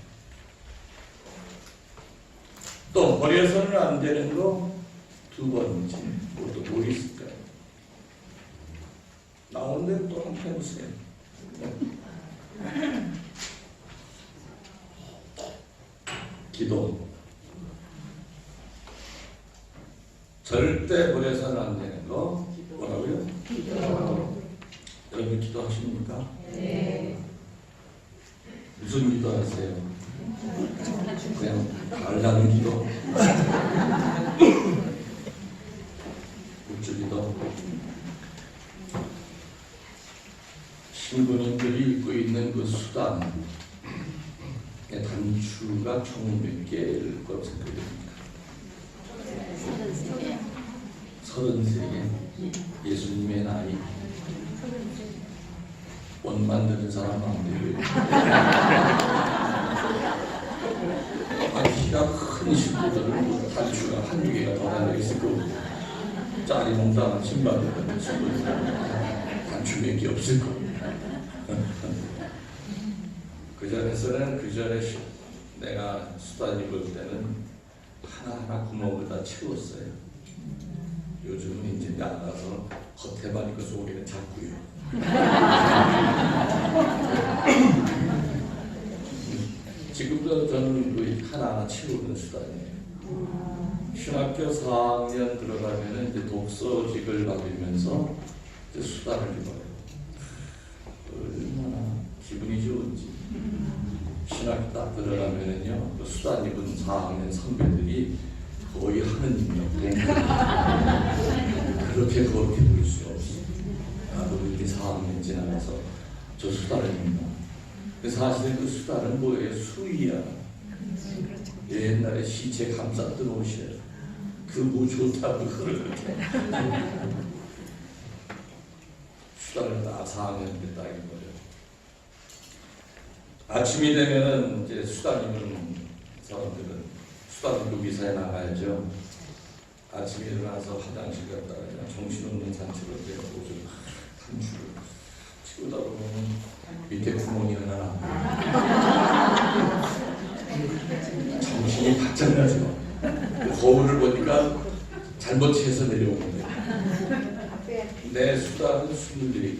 또 버려서는 안 되는 거 두 번째, 그것도 뭐 있을까요? 나온 대로 또 한번 해보세요. 기도. 절대 버려서는 안 되는 거 뭐라고요? 기도. 여러분 기도하십니까? 네. 무슨 기도하세요? 그냥 달라는 기도. 묵주기도. 신부님들이 입고 있는 그 수단 단추가 총 몇 개일 거라고 생각됩니다. 33개. 예수님의 나이. 옷 만드는 사람 마음대로. 키가 큰 신부들은 단추가 한두 개가 더 달려있을 거고 짤이 농담한 신발들은 단추 몇 개 없을 거고 그 전에서는 그 전에 내가 수단 입을 때는 하나하나 구멍을 다 채웠어요. 요즘은 이제 나가서 겉에만 입고 속에는 작고요. 지금도 저는 거의 하나하나 채우는 수단이에요. 신학교 4학년 들어가면은 이제 독서직을 받으면서 이제 수단을 입어요. 얼마나 기분이 좋은지. 신학교 딱 들어가면은요, 그 수단 입은 4학년 선배들이 거의 하느님이었고 그렇게 거룩해 보일 수가 없어요. 나도 이렇게 4학년 지나가서 저 수단을 입나. 사실은 그 수단은 뭐예요? 수의야. 옛날에 시체 감쌌던 옷이에요. 그 뭐 좋다고 그걸 그렇게 수단을 딱 4학년 때 딱 입어요. 아침이 되면은 이제 수단 입은 사람들은 수단 입고 미사에 나가야죠. 아침에 일어나서 화장실 갔다가 그냥 정신없는 산책을 해서 옷을 단추를 치우다 보면 밑에 구멍이 하나 나고 정신이 바짝 나죠. 거울을 보니까 잘못 채서 내려온 거예요. 내 수단은 24개.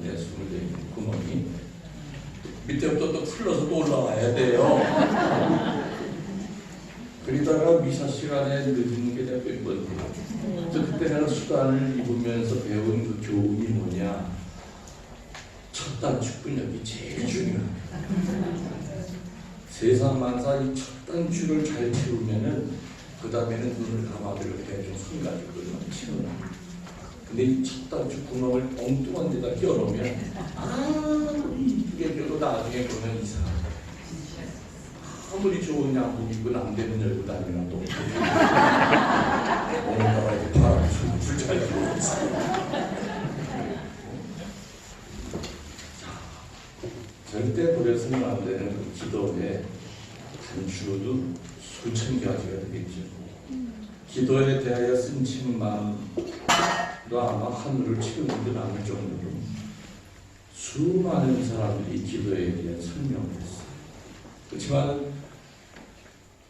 내 24개 구멍이 밑에부터 또 풀러서 또 올라와야 돼요. 그러다가 미사 시간에 늦은 게 내가 몇 번이에요. 그때 내가 수단을 입으면서 배운 그 교훈이 뭐냐. 첫 단추분력이 제일 중요해요. 세상 만사 이 첫 단추를 잘 채우면은 그 다음에는 눈을 감아도 이렇게 좀 손 가지고 채워놔. 근데 이 첫 단추 구멍을 엉뚱한 데다 껴놓으면 아무리 이쁘게 껴도 나중에 보면 이상해. 아무리 좋은 양복 입고 남대문 열고 다니면 또 오늘따라 이렇게 바람이 줄잘 들어오고 있어요. 절대 버려서는 안 되는 그 기도의 단추도 수천 가지가 되겠죠. 기도에 대하여 쓴 마음도 아마 하늘을 채우는 듯 않을 정도로 수많은 사람들이 기도에 대한 설명을 했어요. 그렇지만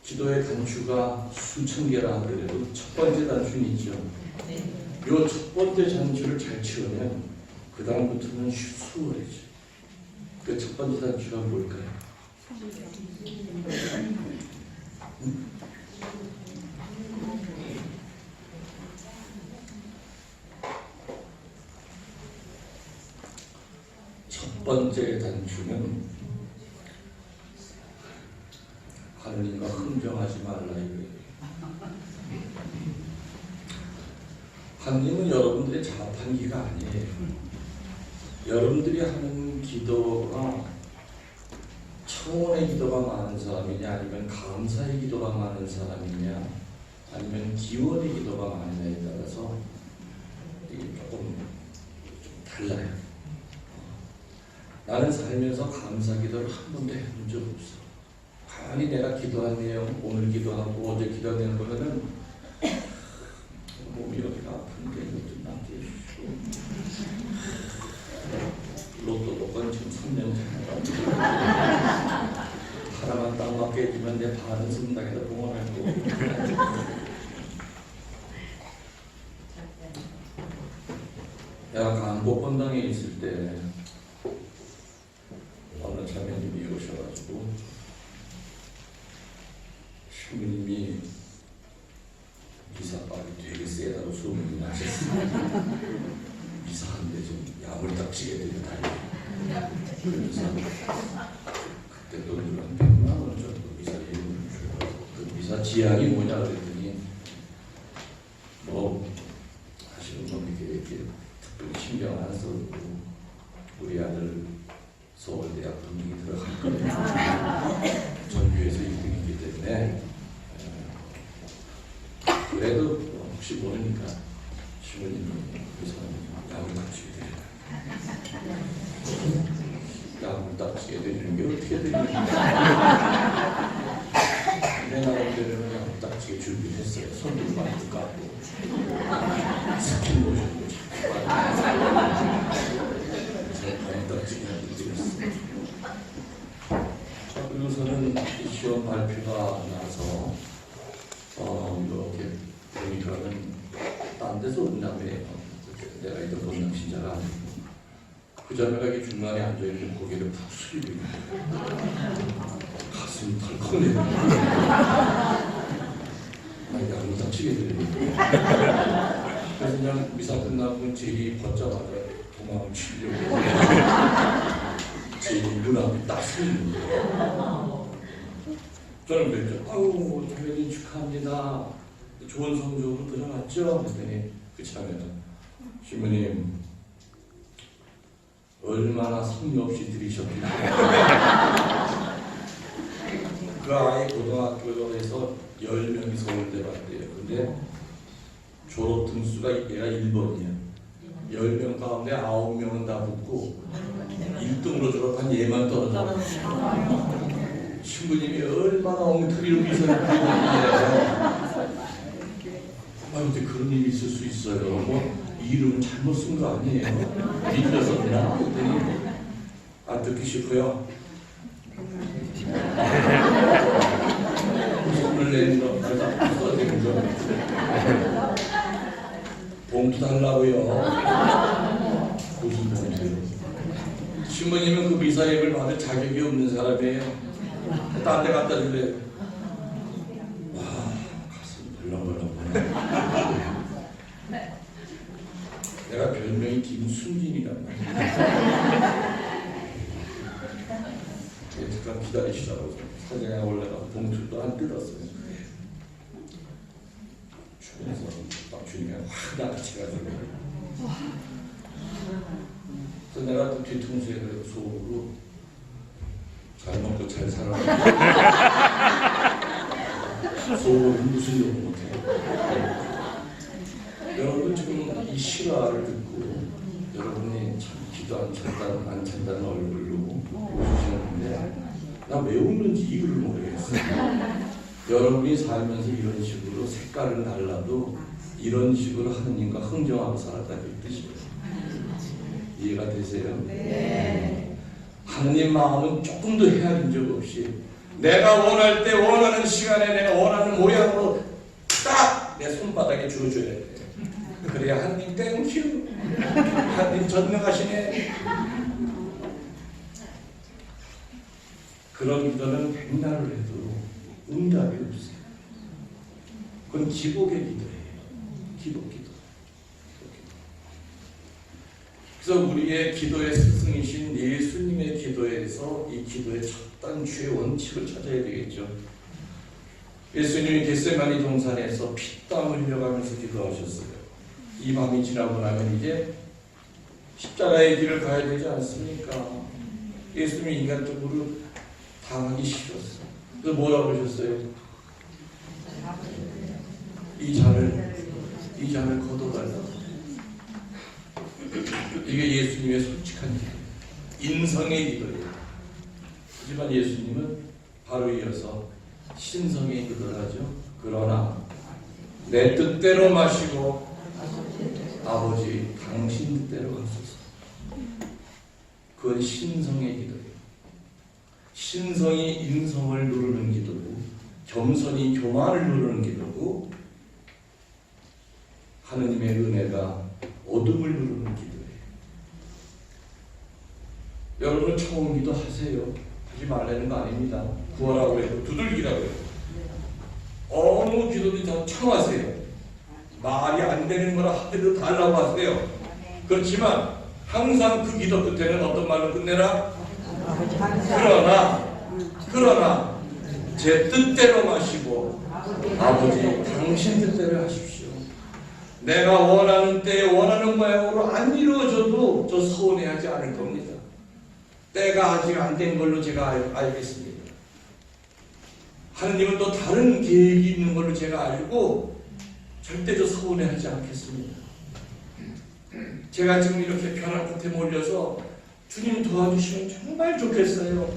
기도의 단추가 수천 개라 하더라도 첫 번째 단추는 있죠. 이 첫 번째 단추를 잘 채우면 그 다음부터는 수월해져. 그 첫 번째 단추가 뭘까요? 첫 번째 단추는 하느님과 흥정하지 말라 이거예요. 하느님은 여러분들의 자판기가 아니에요. 여러분들이 하는 기도가 청원의 기도가 많은 사람이냐 아니면 감사의 기도가 많은 사람이냐 아니면 기원의 기도가 많으냐에 따라서 이게 조금 좀 달라요. 나는 살면서 감사 기도를 한 번도 해본 적 없어. 가만히 내가 기도한 내용, 오늘 기도하고 어제 기도한 내용 보면은 몸이 여기가 아픈데 이것 좀 낫게 해주시고 로또도 건 지금 3년 차니까 하나만 딱 맞게 해주면 내 반은 승당에다 봉헌할 거고. 내가 강복권당에 있을 때 어느 자매님이 오셔가지고 신부님이 미사빨이 되게 세다고 소문이 나셨어요. 미사한데 좀 야물딱지게 되게 달려요. 그래서 그때 돈을 한 100만 원 정도 미사 예금을 줘요. 그 미사 지향이 뭐냐 그랬더니 뭐 하시는 분 이렇게 특별히 신경 안 써도 우리 아들 서울대학 분위기 들어갈 거예요. 전교에서 1등이기 때문에 그래도 혹시 모르니까 신부님이 야물 딱지게 되잖아요. 야물 딱지게 되는 게 어떻게 되냐. 내 나름대로는 야물 딱지게 준비했어요. 손도 많이 깎고 스킨 모션도 잡고 몇 낚시자가 아니고 그 자매가 이렇게 중간에 앉아있는 고개를 푹 숙이고 있는 거예요. 가슴이 덜컥 내려. 아니 나무 다치게 되네. 그래서 그냥 미사 끝나고 제이 벗자마자 도망을 치려고 제이 눈앞에 딱 서 있는 거예요. 저는 그랬죠. 아유 자매님 축하합니다. 좋은 성적으로 들어갔죠? 그랬더니 그 자매가 신부님 얼마나 성의 없이 들이셨길래 그 아이 고등학교에서 10명이 서울대 갔대요. 근데 졸업 등수가 얘가 1번이야. 10명 가운데 9명은 다 붙고 1등으로 졸업한 얘만 떨어져. 신부님이 얼마나 엉터리로 미소를 부리는지. 아, 근데 그런 일이 있을 수 있어요. 뭐 이름은 잘못 쓴 거 아니에요. 빌렸었나? 그랬더니 안 듣기 싫고요. 손을 내는 거 내가 써야 되는 거. 봉투 달라고요. 무슨 봉투요? 신부님은 그 미사예를 받을 자격이 없는 사람이에요. 딴 데 갖다 줄래요? 와, 가슴 벌렁벌렁. 내가 별명이 김순진이란 말이야. 잠깐 기다리시라고 사장에 올라가 봉투도 안 뜯었어요. 주변에서 막 주니까 확 나가치가지고. 그래서 내가 또 뒤통수에 속으로 잘 먹고 잘 살아. 속으로 무슨 욕 못해. 여러분 지금 이 실화를 듣고 여러분이 참 기도 안 찬다는 얼굴로 보시는데 나 왜 웃는지 이유를 모르겠어요. 여러분이 살면서 이런 식으로 색깔은 달라도 이런 식으로 하느님과 흥정하고 살았다는 뜻이에요. 이해가 되세요? 네. 하느님 마음은 조금도 헤아린 적 없이 내가 원할 때 원하는 시간에 내가 원하는 모양으로 딱 내 손바닥에 주어줘야 돼. 그래야 하느님 땡큐. 하느님 전능하시네. 그런 기도는 백날을 해도 응답이 없어요. 그건 기복의 기도예요. 기도. 그래서 우리의 기도의 스승이신 예수님의 기도에서 이 기도의 첫 단추의 원칙을 찾아야 되겠죠. 예수님이 겟세마니 동산에서 피땀 흘려가면서 기도하셨어요. 이 밤이 지나고 나면 이제 십자가의 길을 가야 되지 않습니까? 예수님이 인간적으로 당하기 싫었어요. 그래서 뭐라고 하셨어요? 이 잔을 걷어달라고. 이게 예수님의 솔직한 기도, 인성의 기도예요. 하지만 예수님은 바로 이어서 신성의 기도를 하죠. 그러나 내 뜻대로 마시고 아버지 당신 뜻대로 하소서. 그건 신성의 기도예요. 신성이 인성을 누르는 기도고 겸손이 교만을 누르는 기도고 하느님의 은혜가 어둠을 누르는 기도예요. 여러분 처음 기도하세요. 하지 말라는 거 아닙니다. 구하라고 해도 두들기라고 해도 어느 기도도 다 청하세요. 말이 안 되는 거라 하더라도 달라고 하세요. 그렇지만 항상 그 기도 끝에는 어떤 말로 끝내라? 그러나 제 뜻대로 마시고 아버지 당신 뜻대로 하십시오. 내가 원하는 때에 원하는 모양으로 안 이루어져도 저 서운해하지 않을 겁니다. 때가 아직 안 된 걸로 제가 알겠습니다. 하느님은 또 다른 계획이 있는 걸로 제가 알고 절대 저 서운해하지 않겠습니다. 제가 지금 이렇게 벼랑 끝에 몰려서 주님 도와주시면 정말 좋겠어요.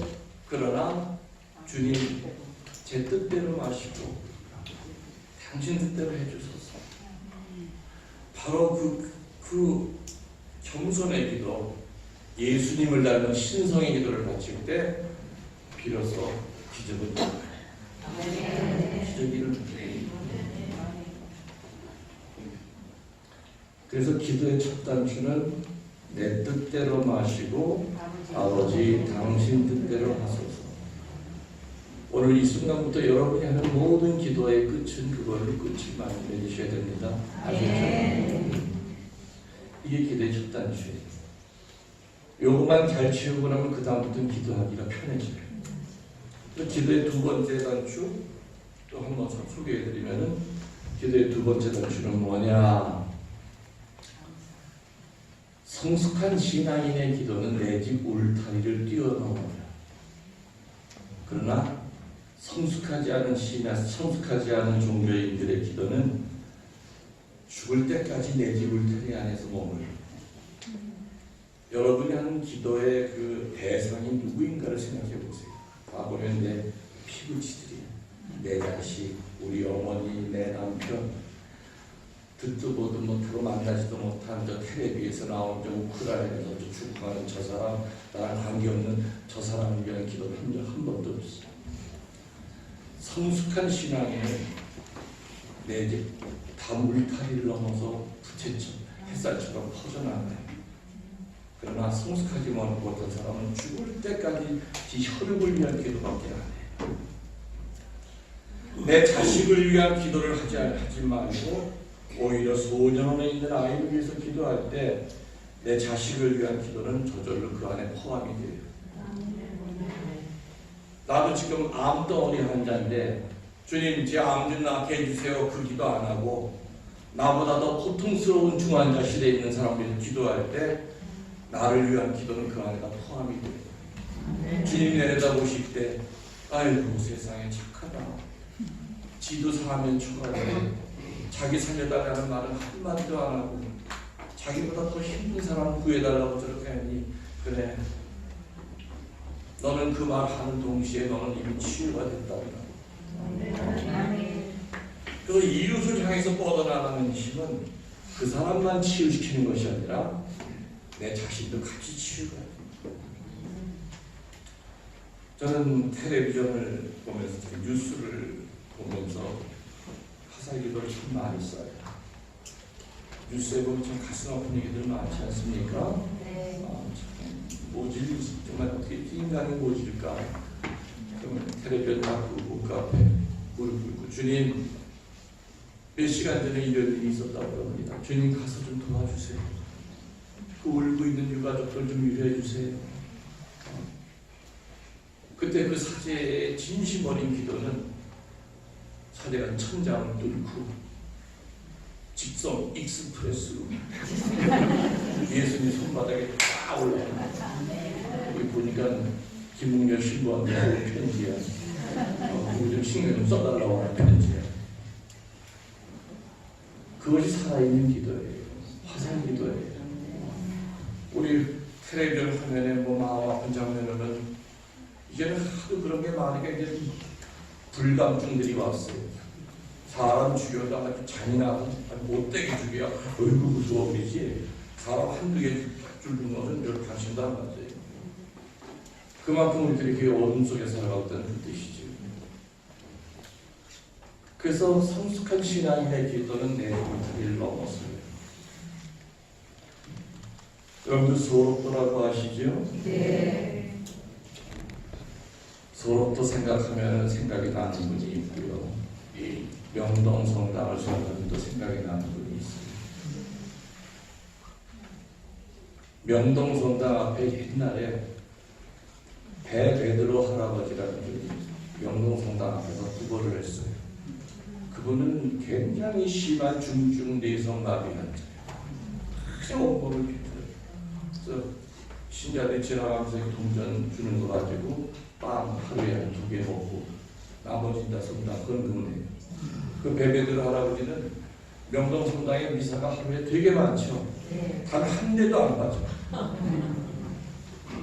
그러나 주님 제 뜻대로 마시고 당신 뜻대로 해주소서. 바로 그 겸손의 기도, 예수님을 닮은 신성의 기도를 바칠 때 비로소 기적은 기적이 일어납니다. 그래서 기도의 첫 단추는 내 뜻대로 마시고 아버지 당신 뜻대로 하소서. 오늘 이 순간부터 여러분이 하는 모든 기도의 끝은 그걸로 끝을 만들어주셔야 됩니다. 아시죠? 이게 기도의 첫 단추예요. 요것만 잘 채우고 나면 그 다음부터는 기도하기가 편해져요. 또 기도의 두 번째 단추 또 한번 소개해드리면은 기도의 두 번째 단추는 뭐냐? 성숙한 신앙인의 기도는 내 집 울타리를 뛰어넘어요. 그러나 성숙하지 않은 신앙, 성숙하지 않은 종교인들의 기도는 죽을 때까지 내 집 울타리 안에서 머물러요. 여러분이 하는 기도의 그 대상이 누구인가를 생각해 보세요. 보면 내 피부치들이에요. 내 자식, 우리 어머니, 내 남편, 듣도 보도 못하고 만나지도 못한 저 텔레비에서 나온 저 우크라이나에서 저 축구하는 저 사람, 나랑 관계없는 저 사람을 위한 기도를 한 적 한 번도 없어요. 성숙한 신앙에는 내 집 담 울타리를 넘어서 부채처럼 햇살처럼 퍼져나가요. 그러나 성숙하지 못한 사람은 죽을 때까지 지 혈육을 위한 기도밖에 안 해요. 내 자식을 위한 기도를 하지 말고 오히려 소년원에 있는 아이를 위해서 기도할 때 내 자식을 위한 기도는 저절로 그 안에 포함이 돼요. 나도 지금 암덩어리 환자인데 주님 제 암 좀 낫게 해주세요. 그 기도 안 하고 나보다 더 고통스러운 중환자실에 있는 사람들이 기도할 때 나를 위한 기도는 그 안에다 포함이 돼요. 주님 내려다보실 때 아이고 세상에 착하다. 지도 사면 초과돼. 자기 살려달라는 말은 한마디도 안 하고 자기보다 더 힘든 사람 구해달라고 저렇게 하니 그래 너는 그 말 하는 동시에 너는 이미 치유가 됐다고. 그래서 이웃을 향해서 뻗어나가는 힘은 그 사람만 치유시키는 것이 아니라 내 자신도 같이 치유가 돼요. 저는 텔레비전을 보면서 뉴스를 보면서 화살기도를 참 많이 써요. 뉴스에 보면 참 가슴 아픈 얘기들 많지 않습니까? 모질 정말 어떻게 인간이 모질까? 그러면 텔레비전 다 끄고 그 앞에 무릎 꿇고 주님 몇 시간 전에 이런 일이 있었다고 합니다. 주님 가서 좀 도와주세요. 그 울고 있는 유가족들 좀 위로해 주세요. 그때 그 사제의 진심 어린 기도는 사제가 천장을 뚫고 직선 익스프레스로 예수님 손바닥에 딱 올라가요. 여기 보니까 김웅렬 신부한테 온 편지야. 그거 좀 신경 좀 써달라고 하는 편지야. 그것이 살아있는 기도예요. 화상 기도예요. 우리 텔레비전 화면에 뭐 마음 아픈 장면에는 이제는 하도 그런 게 많으니까 이제 불감증들이 왔어요. 사람 죽여도 아주 잔인하고 못되게 죽여 어이구 무서워 보이지 사람 한두 개 죽는 것은 별 관심도 안 가져요. 그만큼 우리들이 그 어둠 속에 살아갔다는 그 뜻이죠. 그래서 성숙한 신앙인의 기도는 내 울타리를 넘었어요. 여러분들 소록도라고 아시죠? 네. 소록도 생각하면 생각이 나는 분이 있고요. 이 명동성당을 생각하면 또 생각이 나는 분이 있어요. 명동성당 앞에 옛날에 배베드로 할아버지라는 분이 명동성당 앞에서 구걸을 했어요. 그분은 굉장히 심한 중증 내성마비 환자예요. 그냥 온몸을 비틀어요. 그래서 신자들이 지나가면서 동전 주는 거 가지고 빵 하루에 2개 먹고 나머지 다 성당 헌금을 해요. 그 베베드로 할아버지는 명동성당의 미사가 하루에 되게 많죠. 단 한 대도 안 맞아.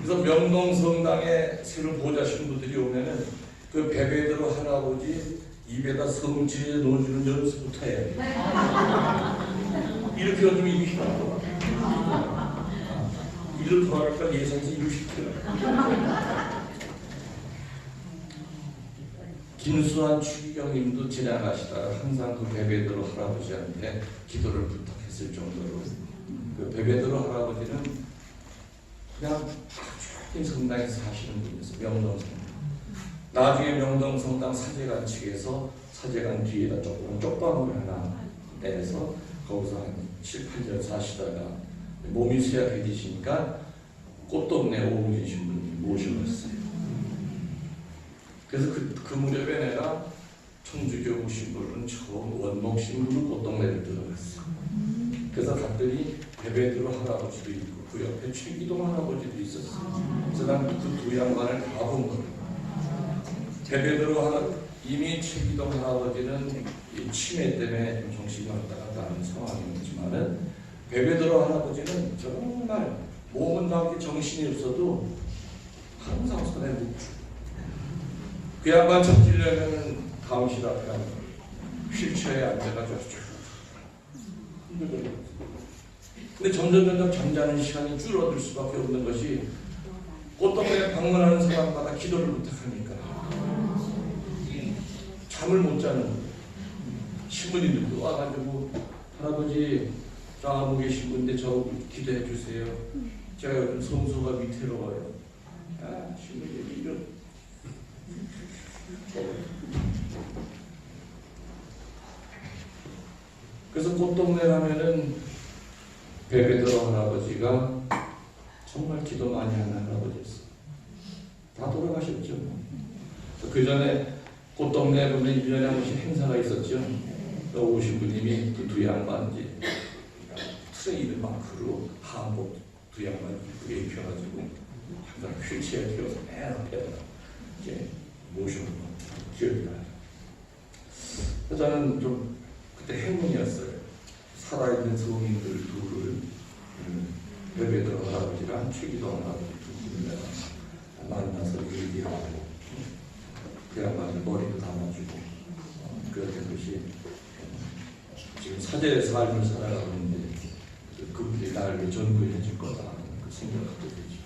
그래서 명동성당에 새로 보좌 신부들이 오면은 그 베베드로 할아버지 입에다 성질에 넣어주는 연습부터 해야 돼. 이렇게 넣어주면 입이 휘어나와. 이를 돌아갈까 예상해서 입이 휘어나와. 김수환 추기경님도 지나가시다가 항상 그 베베드로 할아버지한테 기도를 부탁했어요. 했을 정도로 그 베베드로 할아버지는 그냥 조금 성당에서 사시는 분이었어요. 명동성. 나중에 명동성당 사제관 측에서 사제관 뒤에다 조금 쪽방을 하나 내서 거기서 한 7, 8년 사시다가 몸이 쇠약해지시니까 꽃동네 오우진 신부님이 모셔왔어요. 그래서 그 무렵에 내가 청주교구 신부는 처음 원목 신부로 꽃동네를 들어갔어요. 그래서 갔더니 베베드로 할아버지도 있고 그 옆에 최기동 할아버지도 있었어요. 그래서 난 그 두 양반을 다 본 거예요. 베베드로 이미 최기동 할아버지는 이 치매 때문에 좀 정신이 왔다 갔다 하는 상황이었지만은 베베드로 할아버지는 정말 몸은 밖에 정신이 없어도 항상 손에 묵주. 그 양반 찾으려면은 가운실 앞에 가면 휠체어에 앉아가지고 쭉 흔들거려요. 근데 점점 잠자는 시간이 줄어들 수밖에 없는 것이 꽃동네에 방문하는 사람마다 기도를 부탁하니까 잠을 못 자는 거예요. 신부님들도 와가지고 할아버지 저 암흑의 신부인데 저 기도해 주세요. 제가 요즘 성소가 위태로워요. 아 신부님 이런 그래서 꽃동네 가면은 베베드로 할아버지가 정말 기도 많이 하는 할아버지였어요. 다 돌아가셨죠. 그 전에 꽃동네 보면 1년에 한 번씩 행사가 있었죠. 오신 분님이 그 두 양반 이제 트레이드 마크로 한복 두 양반 이쁘게 입혀가지고 항상 휠체어 태워서 맨 앞에다가 이제 모셔놓은 기억이 나요. 그래서 저는 좀 그때 행운이었어요. 살아있는 성인들 둘을 베베드로 할아버지랑 최기동 할아버지 두 분을 내가 만나서 얘기하고 그 양반을 머리도 담아주고 그렇게 것이 지금 사제의 삶을 살아가고 있는데 그분이 나를 전부해 줄 거다 하는 그 생각을 갖게 되죠.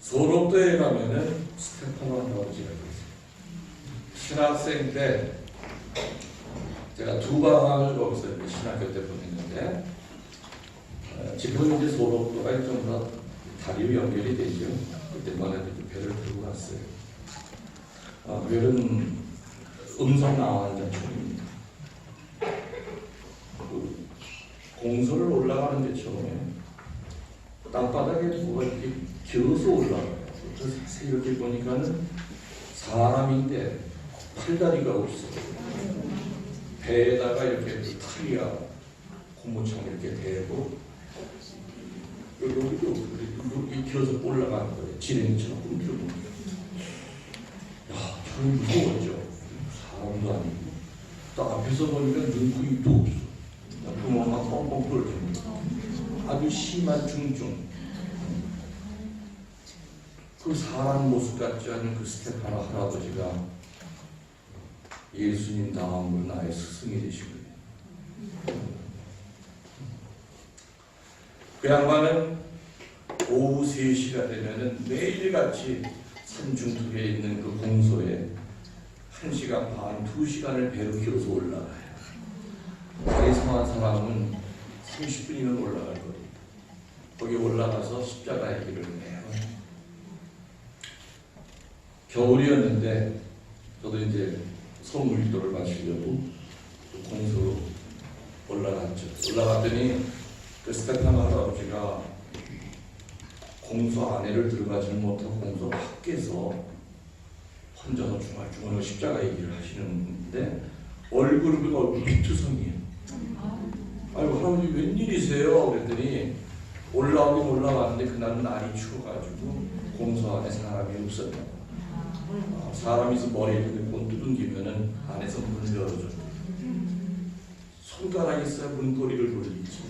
소록도에 가면은 스테파노 할아버지가 있어요. 신학생 때 제가 두 방학을 거기서 신학교 때 보냈는데 지금 이제 소록도가 좀 다리로 연결이 되죠. 그때만 해도 배를 들고 갔어요. 배는 음성 나와는 자총입니다. 그 공소를 올라가는데 처음에 땅바닥에 누가 이렇게 기어서 올라가요. 그래서 이렇게 보니까는 사람인데 팔다리가 없어요. 배에다가 이렇게 타리아 고무창 이렇게 대고 여기도 이렇게 기어서 올라가는 거예요. 지렁이처럼 꿈틀고. 야, 저는 무서웠죠. 사람도 아니고. 딱 앞에서 보니까 눈구입도 없어. 구멍만 뻥뻥 뚫립니다. 아주 심한 중증. 그 사람 모습 같지 않은 그 스테파노 할아버지가 예수님 다음으로 나의 스승이 되신 거예요. 그 양반은 오후 3시가 되면은 매일같이 산중턱에 있는 그 공소에 1시간 반, 2시간을 배로 기어서 올라가요. 다리 성한 사람은 30분이면 올라갈 거예요. 거기 올라가서 십자가의 길을 해요. 겨울이었는데 저도 이제 성물기도를 마치려고 공소로 올라갔죠. 올라갔더니 그 스테파노 할아버지가 공소 안에를 들어가지는 못하고 공소 밖에서 혼자서 중얼중얼 십자가의 길을 하시는데 얼굴이 비투성이에요. 아이고 할아버지 웬일이세요? 그랬더니 올라오긴 올라왔는데 그날은 날이 추워가지고 공소 안에 사람이 없었다고. 사람이 있어 머리에 문 두둥기면은 안에서 문을 열어줘요. 손가락이 있어야 문고리를 돌리지.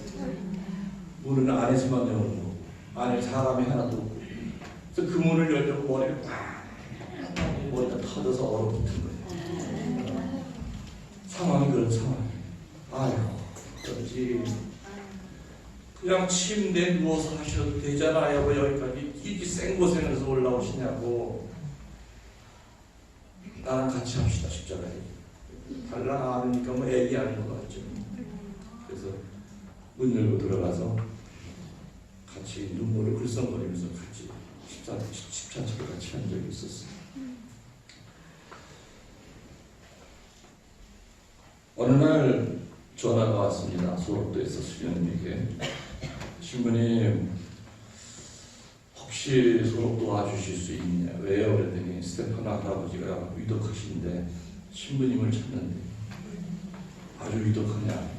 문은 안에서만 여는 거고 안에 사람이 하나도 없고. 그래서 그 문을 열려고 머리를 꽉 머리가 터져서 얼어붙은 거예요. 상황이 그런 상황이에요. 아이고 그렇지. 그냥 침대에 누워서 하셔도 되잖아요. 왜 여기까지 이 생고생해서 올라오시냐고. 나랑 같이 합시다. 십자가에 달라 않으니까 뭐 애기 아닌 것 같죠. 그래서 문 열고 들어가서 같이 눈물을 글썽거리면서 같이 십찬치를 같이 한 적이 있었어요. 어느 날 전화가 왔습니다. 소록도에서 수녀님에게. 신부님, 혹시 소록도 와주실 수 있냐? 왜요? 그랬더니 스테파나 할아버지가 위독하신데 신부님을 찾는데 아주 위독하냐 하니까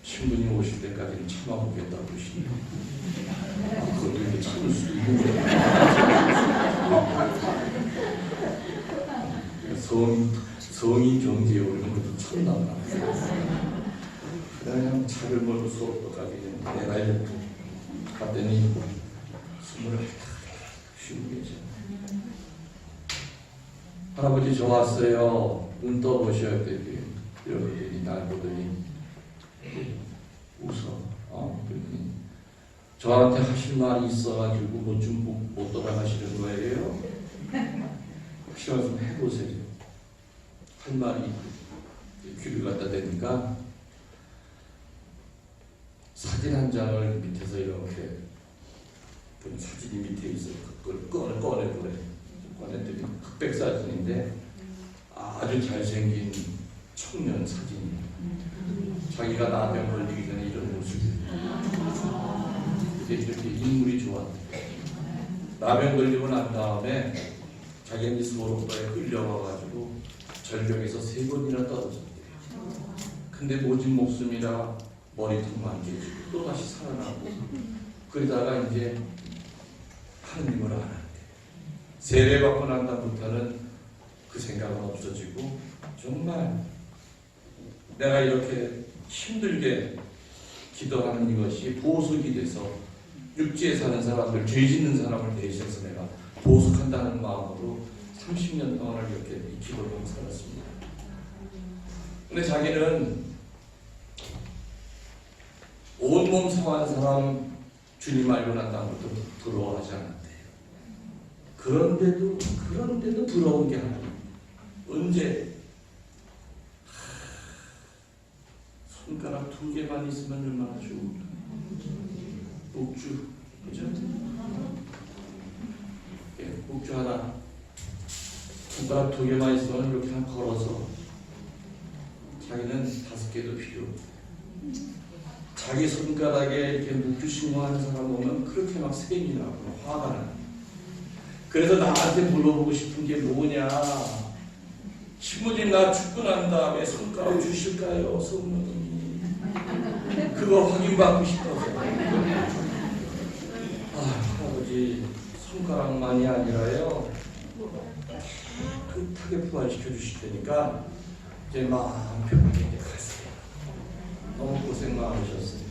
신부님 오실 때까지는 참아보겠다고 그러시네요. 그것도 이렇게 참을 수 있는 거예요. 성인 정지에 오르는 것도 참나구나. 그냥 차를 몰고 소록도까지 내가 이렇게 갔더니 숨을 쉬고 계셔. 할아버지 저 왔어요. 눈 떠보셔야 되지. 이러더니 날 보더니 웃어. 그러더니 저한테 하실 말이 있어가지고 못 돌아가시는 거예요. 혹시 좀 해보세요. 할 말이 귀를 갖다 대니까 사진 한 장을 밑에서 이렇게 사진이 밑에 있어요. 그걸 꺼내보래. 꺼냈더니 흑백 사진인데 아주 잘생긴 청년 사진이에요. 자기가 나병 걸리기 전에 이런 모습이에요. 이렇게 인물이 좋았대. 나병 걸리고 난 다음에 자기는 소록도에 끌려와가지고 절벽에서 3번이나 떨어졌대요. 근데 모진 목숨이라 머리통만 깨지고 또다시 살아나고 그러다가 이제 하느님을 알았대. 세례받고 난 다음부터는 그 생각은 없어지고 정말 내가 이렇게 힘들게 기도하는 이것이 보석이 돼서 육지에 사는 사람들, 죄 짓는 사람을 대신해서 내가 보석한다는 마음으로 30년 동안 이렇게 이 기도를 하고 살았습니다. 근데 자기는 온몸 상한 사람 주님 알고 난 다음부터 부러워하지 않았대요. 그런데도 부러운 게 하나님. 언제 손가락 2개만 있으면 얼마나 좋을까. 목주, 그죠? 예, 목주 하나 손가락 2개만 있으면 이렇게 한 걸어서 자기는 5개도 필요 없고 자기 손가락에 이렇게 묵주 신고하는 사람 보면 그렇게 막 셈이 나고 화가 나. 그래서 나한테 물어보고 싶은 게 뭐냐. 신부님 나 죽고 난 다음에 손가락 주실까요? 성모님이. 그거 확인받고 싶어서. 할아버지 손가락만이 아니라요. 깨끗하게 부활시켜 주실 테니까 이제 마음 편하게 가세요. 너무 고생 많으셨어요.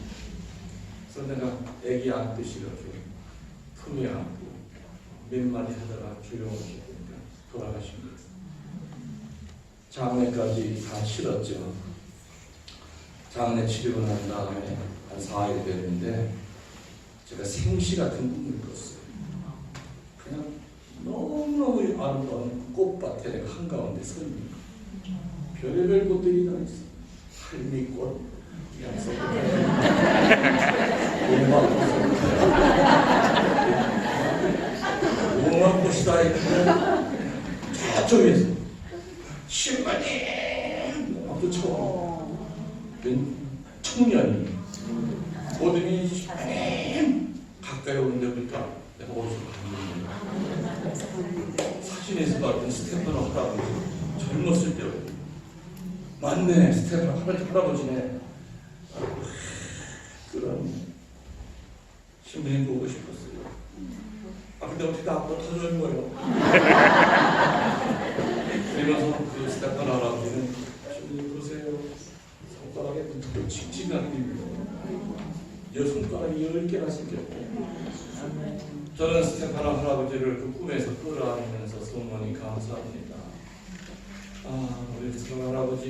그래서 내가 애기 안듯이 이렇게 품에 안고 몇 마디 하다가 조용하시니까 돌아가신 거예요. 장례까지 다 치렀죠. 장례 치르고 난 다음에 한 4일 됐는데 제가 생시 같은 꿈을 꿨어요. 그냥 너무너무 아름다운 꽃밭에 내가 한가운데 서 있는 거예요. 별의별 꽃들이 다 있어. 할미꽃, 양서꽃, 오마꽃이 다 있는데 저쪽에서 신부님 아무도 처음 청년이 오더니 신부님 가까이 오는데부터 내가 어디서 봤는데 사진에서 봤던 스테파노 할아버지 젊었을 때요. 맞네, 스테파노 할아버지네. 그런 신부님 보고 싶었어요. 근데 어떻게 아빠 터져인 거예요? 그러면서 그 스테파노 할아버지는 신부님 보세요. 손가락에 붙고 칙칙한 힘이에요. 여 손가락이 10개나 생겼고 저는 스테파노 할아버지를 그 꿈에서 끌어안으면서 성모님 감사합니다. 우리 스테파노 할아버지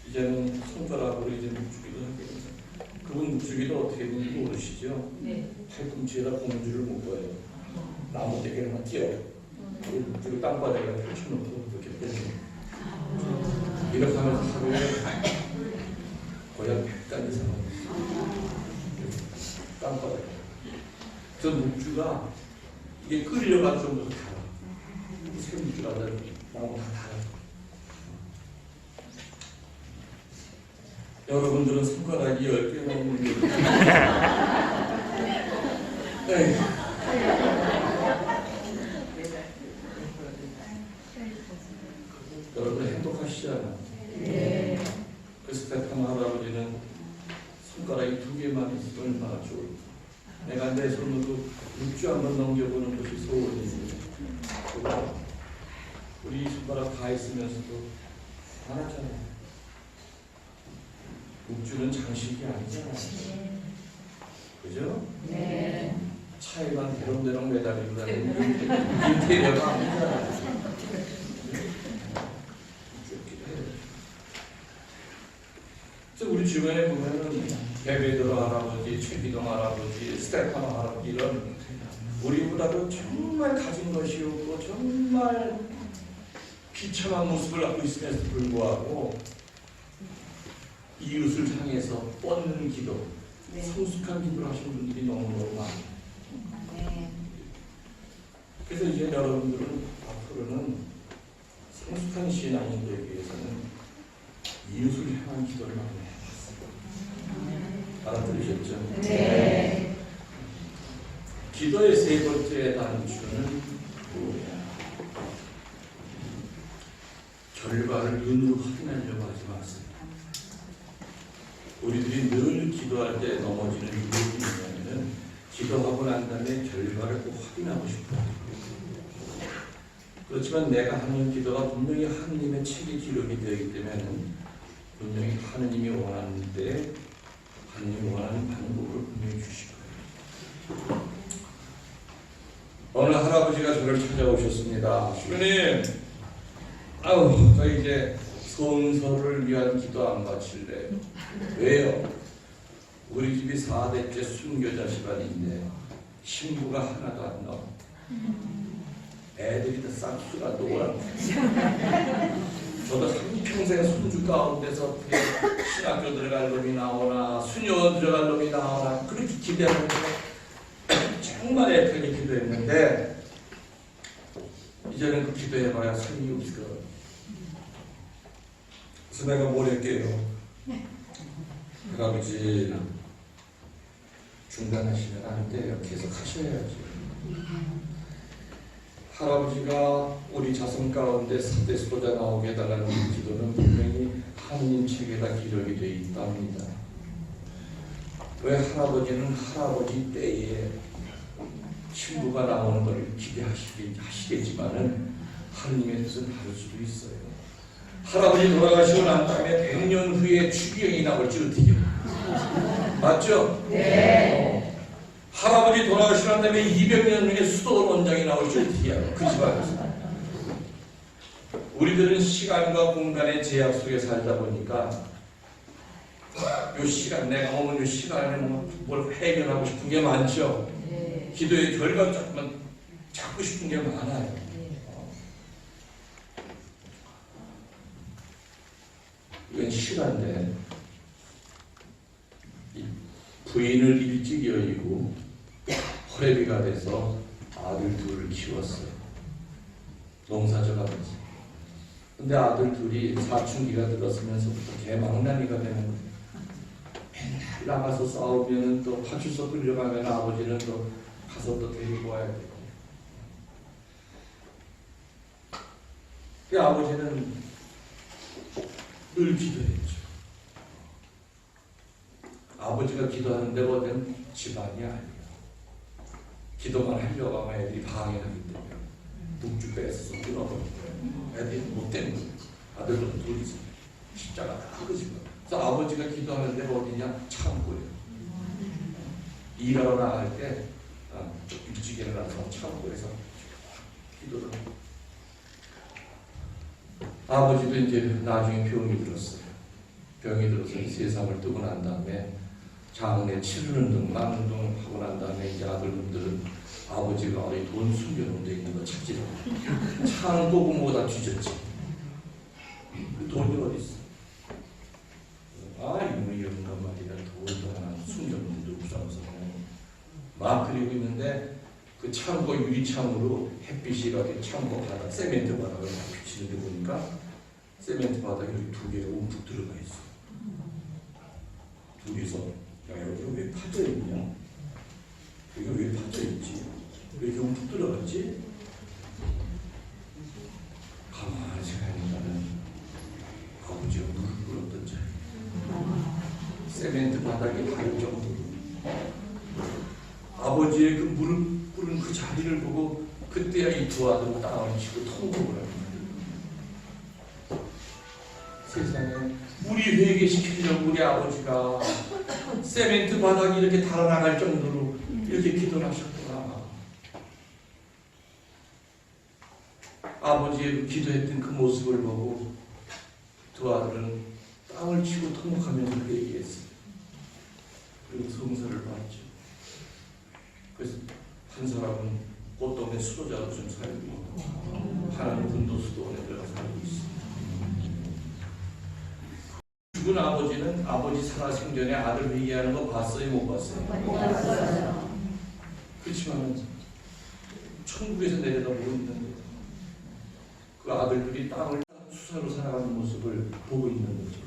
이제는 손가락으로 이제 묵주기도 하겠습니다. 그분 묵주기도 어떻게 되는지 모르시죠? 네. 팔꿈치에다 고무줄을 묶어요. 나무 대게를 하나 띄어요. 그리고 땅바닥에 펼쳐놓고 이렇게 빼요. 이렇게 하면서 하루에 거의 거의 한 100단 이상 땅바닥에. 저 묵주가 이게 끓이려갈 정도로 달아. 새 묵주가 나오고 다 달아. 여러분들은 손가락이 10개나 있는데 여러분 행복하시잖아. 네. 그 스테판 할아버지는 손가락이 2개만 있으면 얼마나 좋을까. 내가 내 손으로 6주 한번 넘겨보는 것이 소원입니다. 우리 손가락 다 있으면서도 안 하잖아요. 6주는 장식이 아니잖아요. 그죠? 네. 차에만 대롱대롱 매달리고 다니는 인테리어가 아니잖아요. 그래서 우리 주변에 보면은 베베드로 할아버지, 최기동 할아버지, 스테파노 할아버지 이런 우리보다도 정말 가진 것이 없고 정말 비참한 모습을 갖고 있음에도 불구하고 이웃을 향해서 뻗는 기도, 성숙한 기도를 하시는 분들이 너무너무 많아요. 그래서 이제 여러분들은 앞으로는 성숙한 신앙이 되기 위해서는 이웃을 향한 기도를 많이 해봤어요. 알아들으셨죠? 네. 기도의 세 번째 단추는 뭐야? 결과를 눈으로 확인하려고 하지 마세요. 우리들이 늘 기도할 때 넘어지는 이유가 뭐냐면 기도하고 난 다음에 결과를 꼭 확인하고 싶어요. 그렇지만 내가 하는 기도가 분명히 하느님의 책에 기록이 되기 때문에 분명히 하느님이 원하는데 하느님이 원하는 방법을 분명히 주실 거예요. 어느 할아버지가 저를 찾아오셨습니다. 주님, 저 이제 성서를 위한 기도 안 바칠래요. 왜요? 우리 집이 4대째 순교자 집안인데 신부가 하나도 안 나와. 애들이 다 싹수가 노란. 저도 한평생 손주 가운데서 어떻게 신학교 들어갈 놈이 나오나 수녀원 들어갈 놈이 나오나 그렇게 기대하는데 정말 애타게 기도했는데 이제는 그 기도해봐야 소용이 없을 거예요. 그래서 내가 뭘 할게요? 할아버지 중단하시면 안 돼요. 계속 하셔야지. 할아버지가 우리 자손 가운데 3대 수도자 나오게 해달라는 기도는 분명히 하느님 책에다 기록이 되어 있답니다. 왜 할아버지는 할아버지 때에 친구가 나오는 걸 기대하시겠지만은 하느님의 뜻은 다를 수도 있어요. 할아버지 돌아가시고 난 다음에 100년 후에 추기경이 나올지 어떻게 맞죠? 네. 할아버지 돌아가시고 난 다음에 200년 후에 수도 원장이 나올지 어떻게 알아? 그 집안에서. 우리들은 시간과 공간의 제약 속에 살다 보니까 요 시간, 내가 오늘 요 시간에 뭘 해결하고 싶은 게 많죠? 네. 기도의 결과 조금만 잡고 싶은 게 많아요. 이건 실화인데 부인을 일찍 여의고 호래비가 돼서 아들 둘을 키웠어요. 농사져가면서. 근데 아들 둘이 사춘기가 들었으면서부터 개망나니가 되는 거예요. 맨날 나가서 싸우면 또 파출소 끌려가면 아버지는 또 가서 또 데리고 와야 되고. 그 아버지는 늘 기도했죠. 아버지가 기도하는 대로 된 집안이 아니에요. 기도만 하려고 하면 애들이 방해하기 때문에 묵주 뺏어서 끊어버리고 애들이 못된 거예요. 아들들은 둘이서 십자가 다 끄집어. 그래서 아버지가 기도하는 데가 어디냐? 창고예요. 일하러 나갈 때 좀 일찍 일어나서 창고에서 기도를 하고. 아버지도 이제 나중에 병이 들었어요. 병이 들어서 세상을 뜨고 난 다음에 장례 치르는 등 많은 등 하고 난 다음에 이제 아들들은 아버지가 어디 돈 숨겨놓은 데 있는 거 찾지를 창고 공모다 뒤졌지. 그 돈이 어디 있어? 아 이놈이 막 그리고 있는데 그 창고 유리창으로 햇빛이 이렇게 창고 바닥 세멘트 바닥을 막 비치는데 보니까 세멘트 바닥에 여기 두 개가 움푹 들어가 있어. 둘이서 야 여기가 왜 파져 있냐? 여기가 왜 파져 있지? 왜 이렇게 움푹 들어갔지? 가만히 생각해보면 아버지가 물을 끓었던 자리. 세멘트 바닥에 닿을 정도로 아버지의 그 물을 끓은 그 자리를 보고 그때야 이 두 아들은 땅을 치고 통곡을 합니다. 세상에 우리 회개시키려고 우리 아버지가 세멘트 바닥이 이렇게 달아나갈 정도로 이렇게 기도를 하셨구나. 아버지의 그 기도했던 그 모습을 보고 두 아들은 땅을 치고 통곡하면서 그 얘기했어요. 그리고 성사를 받죠. 그래서 한 사람은 꽃동네 수도자로 좀 살고 하나는 군도수도원에 들어가 살고 있습니다. 죽은 아버지는 아버지 살아생전에 아들 회개하는 거 봤어요? 못 봤어요? 못 봤어요. 그렇지만 천국에서 내려다보고 있는데 그 아들들이 땅을 수사로 살아가는 모습을 보고 있는 거죠.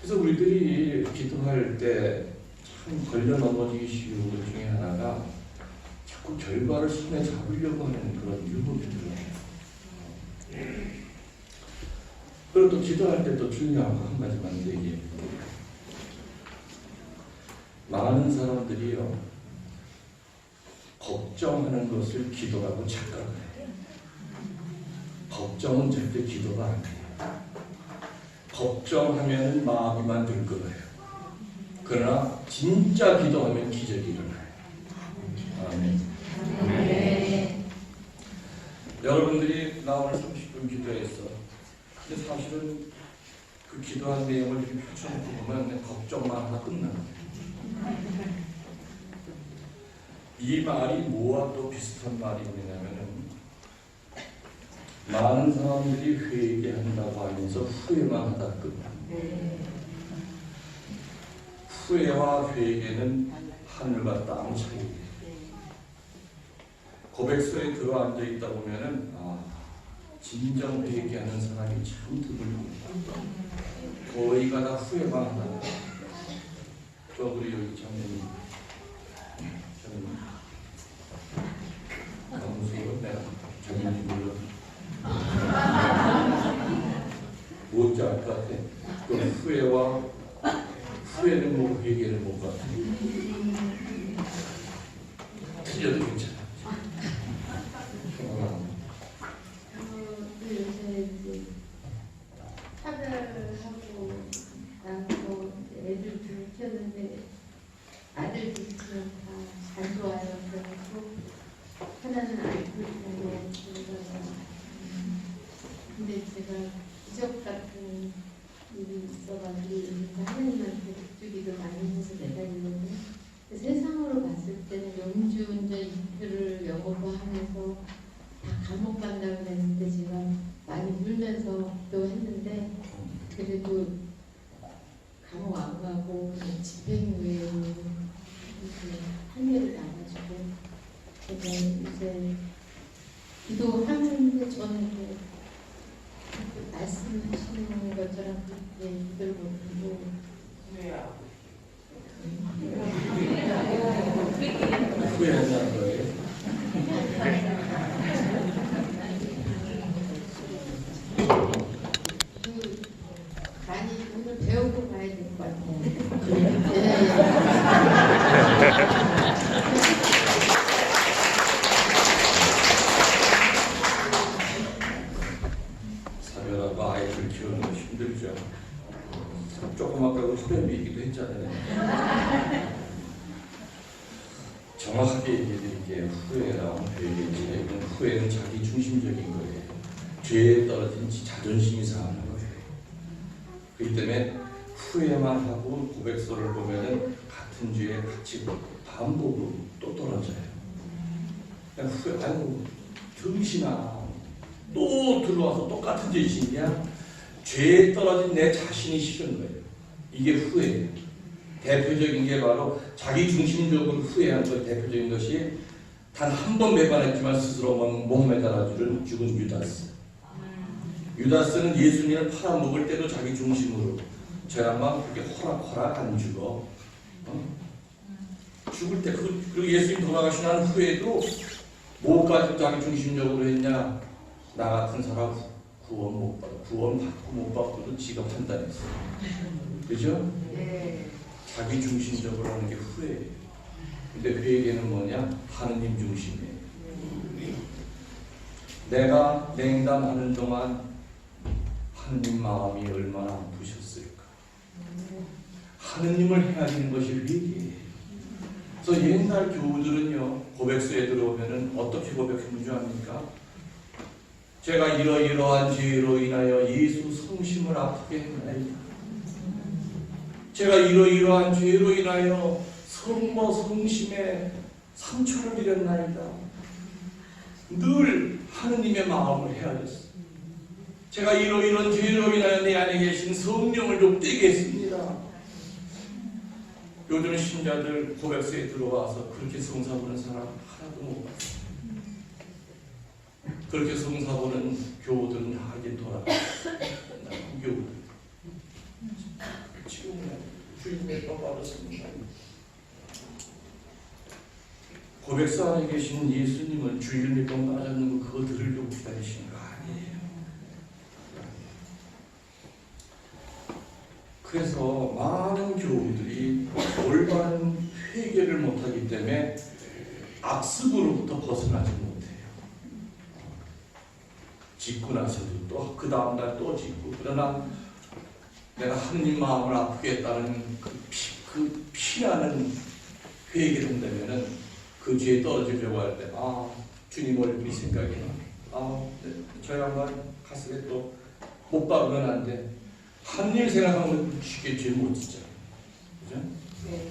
그래서 우리들이 기도할 때 참 걸려 넘어지기 쉬운 것 중에 하나가 자꾸 결과를 손에 잡으려고 하는 그런 유혹이 들어요. 그리고 또 기도할 때 또 중요한 거 한 가지만 얘기해요. 많은 사람들이요 걱정하는 것을 기도라고 착각해요. 걱정은 절대 기도가 아니에요. 걱정하면 마귀만 들 거예요. 그러나 진짜 기도하면 기적이 일어나요. 아멘. 네. 여러분들이 나 오늘 30분 기도했어. 근데 사실은 그 기도한 내용을 이렇게 펼쳐놓고 보면 걱정만 하다 끝나요. 이 말이 뭐와 또 비슷한 말이 뭐냐면은 많은 사람들이 회개한다고 하면서 후회만 하다 끝나. 후회와 회개는 하늘과 땅 차이예요. 고백소에 들어앉아 있다 보면은 진정 회개하는 사람이 참 드물고 거의가 다 후회만 하다. 저 우리 여기 장로님 너무 무서워. 내가 장로님 불러 못지 않을 것 같아. 그 후회는 뭐 회개는 못 같아. 틀려도 괜찮아. 요새 이제 차별하고 낳고 애들 둘 키웠는데 아들 둘째는 다 안 좋아요. 그래갖고 하나는 알고 있고 근데 제가 기적 같은 일이 있어가지고 하나님한테 기도기도 많이 해서 매달리는데 세상으로 봤을 때는 영주운전 이틀을 영어화하면서 다 감옥 간다고 했는데 제가 많이 울면서 기도했는데 그래도 감옥 안 가고 집행유예 판례를 나가지고 제가 이제 기도하는데 저는 말씀하시는 것처럼 그렇게 기도를 못하고 후회한다는 거예요. 많이 오늘 배우고 가야 될 것 같아요. 사별하고 아이들 키우는 거 힘들죠. 조금 아까 후배 얘기도 했잖아요. 정확하게 얘기해 드릴게요. 후회랑 회개의 차이는 후회는 자기 중심적인 거예요. 죄에 떨어진 자존심이 상하는 거예요. 그렇기 때문에 후회만 하고 고백서를 보면은 같은 죄에 같이 반복으로 또 떨어져요. 그냥 후회, 아이고 등신아 또 들어와서 똑같은 죄 짓냐? 죄에 떨어진 내 자신이 싫은 거예요. 이게 후회예요. 대표적인 게 바로 자기 중심적으로 후회한 것 대표적인 것이 단 한 번 배반했지만 스스로 목매달아 죽은 유다스. 유다스는 예수님을 팔아먹을 때도 자기 중심으로 저 양반 그렇게 호락 안 죽어. 죽을 때 그리고 예수님 돌아가신 한 후에도 뭐까지 자기 중심적으로 했냐. 나 같은 사람 구원 받고 못 받고도 지가 판단했어. 그죠? 네. 자기 중심적으로 하는 게 후회예요. 근데 회개는 뭐냐? 하느님 중심이에요. 내가 냉담하는 동안 하느님 마음이 얼마나 아프셨을까. 하느님을 헤아리는 것이 회개예요. 그래서 옛날 교우들은요, 고백서에 들어오면은 어떻게 고백하는 줄 압니까? 제가 이러이러한 죄로 인하여 예수 성심을 아프게 했나이다. 제가 이러이러한 죄로 인하여 성모 성심에 상처를 드렸나이다. 늘 하느님의 마음을 헤아렸어. 제가 이러이러한 죄로 인하여 내 안에 계신 성령을 욕되게 했습니다. 요즘 신자들 고백서에 들어와서 그렇게 성사보는 사람 하나도 못 봤어요. 그렇게 성사보는 교우들은 다 이제 돌아갔어요. 교우들. 지금 주일 몇번 받았습니다. 고백서 안에 계신 예수님은 주일 몇 번 빠졌는 거 그거 들으려고 기다리시는 거 아니에요. 그래서 많은 교우들이 올바른 회개를 못하기 때문에 악습으로부터 벗어나지 못해요. 짓고 나서도 또 그 다음날 또 짓고. 그러나 내가 하느님 마음을 아프게 했다는 그 피나는 회개를 한다면은 그 죄에 떨어지려고 할 때, 주님 얼굴이 생각이 나. 저 양반 가슴에 또 못 박으면 안 돼. 한 일 생각하면 쉽게 죄 못 짓잖아요. 그죠? 네.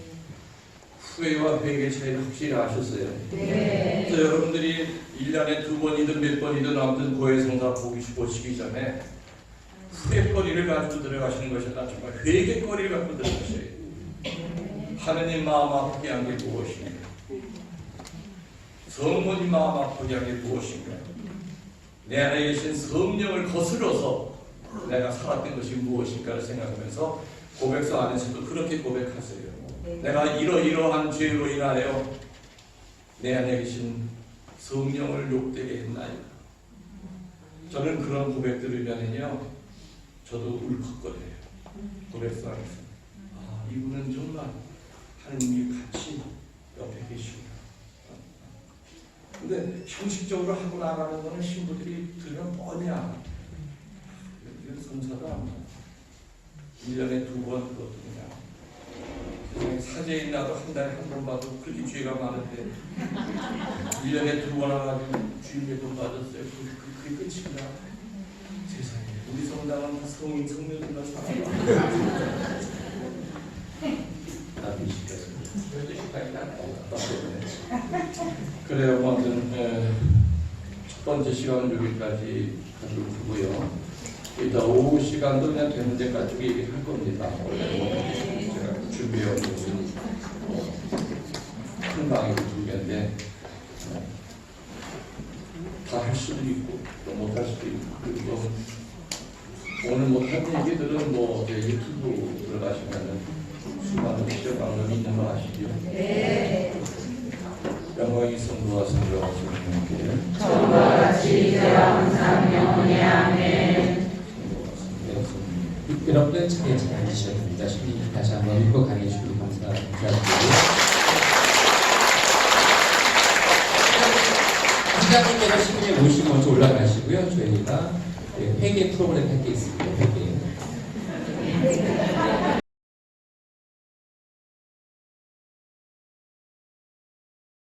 후회와 회개 차이를 확실히 아셨어요? 네. 그래서 여러분들이 1년에 2번이든 몇 번이든 아무튼 고해성사 보시기 전에 후회거리를 가지고 들어가시는 것이 아니라 정말 회개거리를 갖고 들어가셔야 돼요. 하느님 마음 아프게 한 게 무엇인가? 성모님 마음 아프게 한 게 무엇인가? 내 안에 계신 성령을 거스러서 내가 살았던 것이 무엇인가를 생각하면서 고백서 안에서도 그렇게 고백하세요. 내가 이러이러한 죄로 인하여 내 안에 계신 성령을 욕되게 했나요? 저는 그런 고백 들으면요, 저도 울컥거려요. 고백서 안에서 이분은 정말 하느님이 같이 옆에 계시구나. 근데 형식적으로 하고 나가는 거는 신부들이 들으면 뻔이야. 이건 성사도 안 돼. 1년에 2번 그것도 그냥 사제인 나도 한 달에 한 번 봐도 그렇게 죄가 많은데 1년에 2번 와가지고 주일 몇 번 받았어요. 그게 끝입니다. 세상에 우리 성당은 다 성령들만 살아가. 나도 시켰습니다. 그래도 시간이 안 나왔다. 그래요. 아무튼 첫 번째 시간은 여기까지 가지고 두고요. 이따 오후 시간도 그냥 되는 데까지 얘기를 할 겁니다. 원래 제가 준비해온 것은 큰 강의 2개인데 다 할 수도 있고 또 못 할 수도 있고, 그리고 오늘 못한 얘기들은 뭐 제 유튜브 들어가시면은 수많은 시적 방법이 있는 거 아시죠? 네. 영광이 성부와 성자와 성령께 처음과 같이 이제와 항상 영원히 아멘. 여러분들 자리에 잘 앉으셔야 됩니다. 신님 다시 한번 읽고 강해 주시기 감사드리고 시장님께서 신부님 모시고 먼저 올라가시고요. 저희가 회계 프로그램 할 게 있습니다. 회계.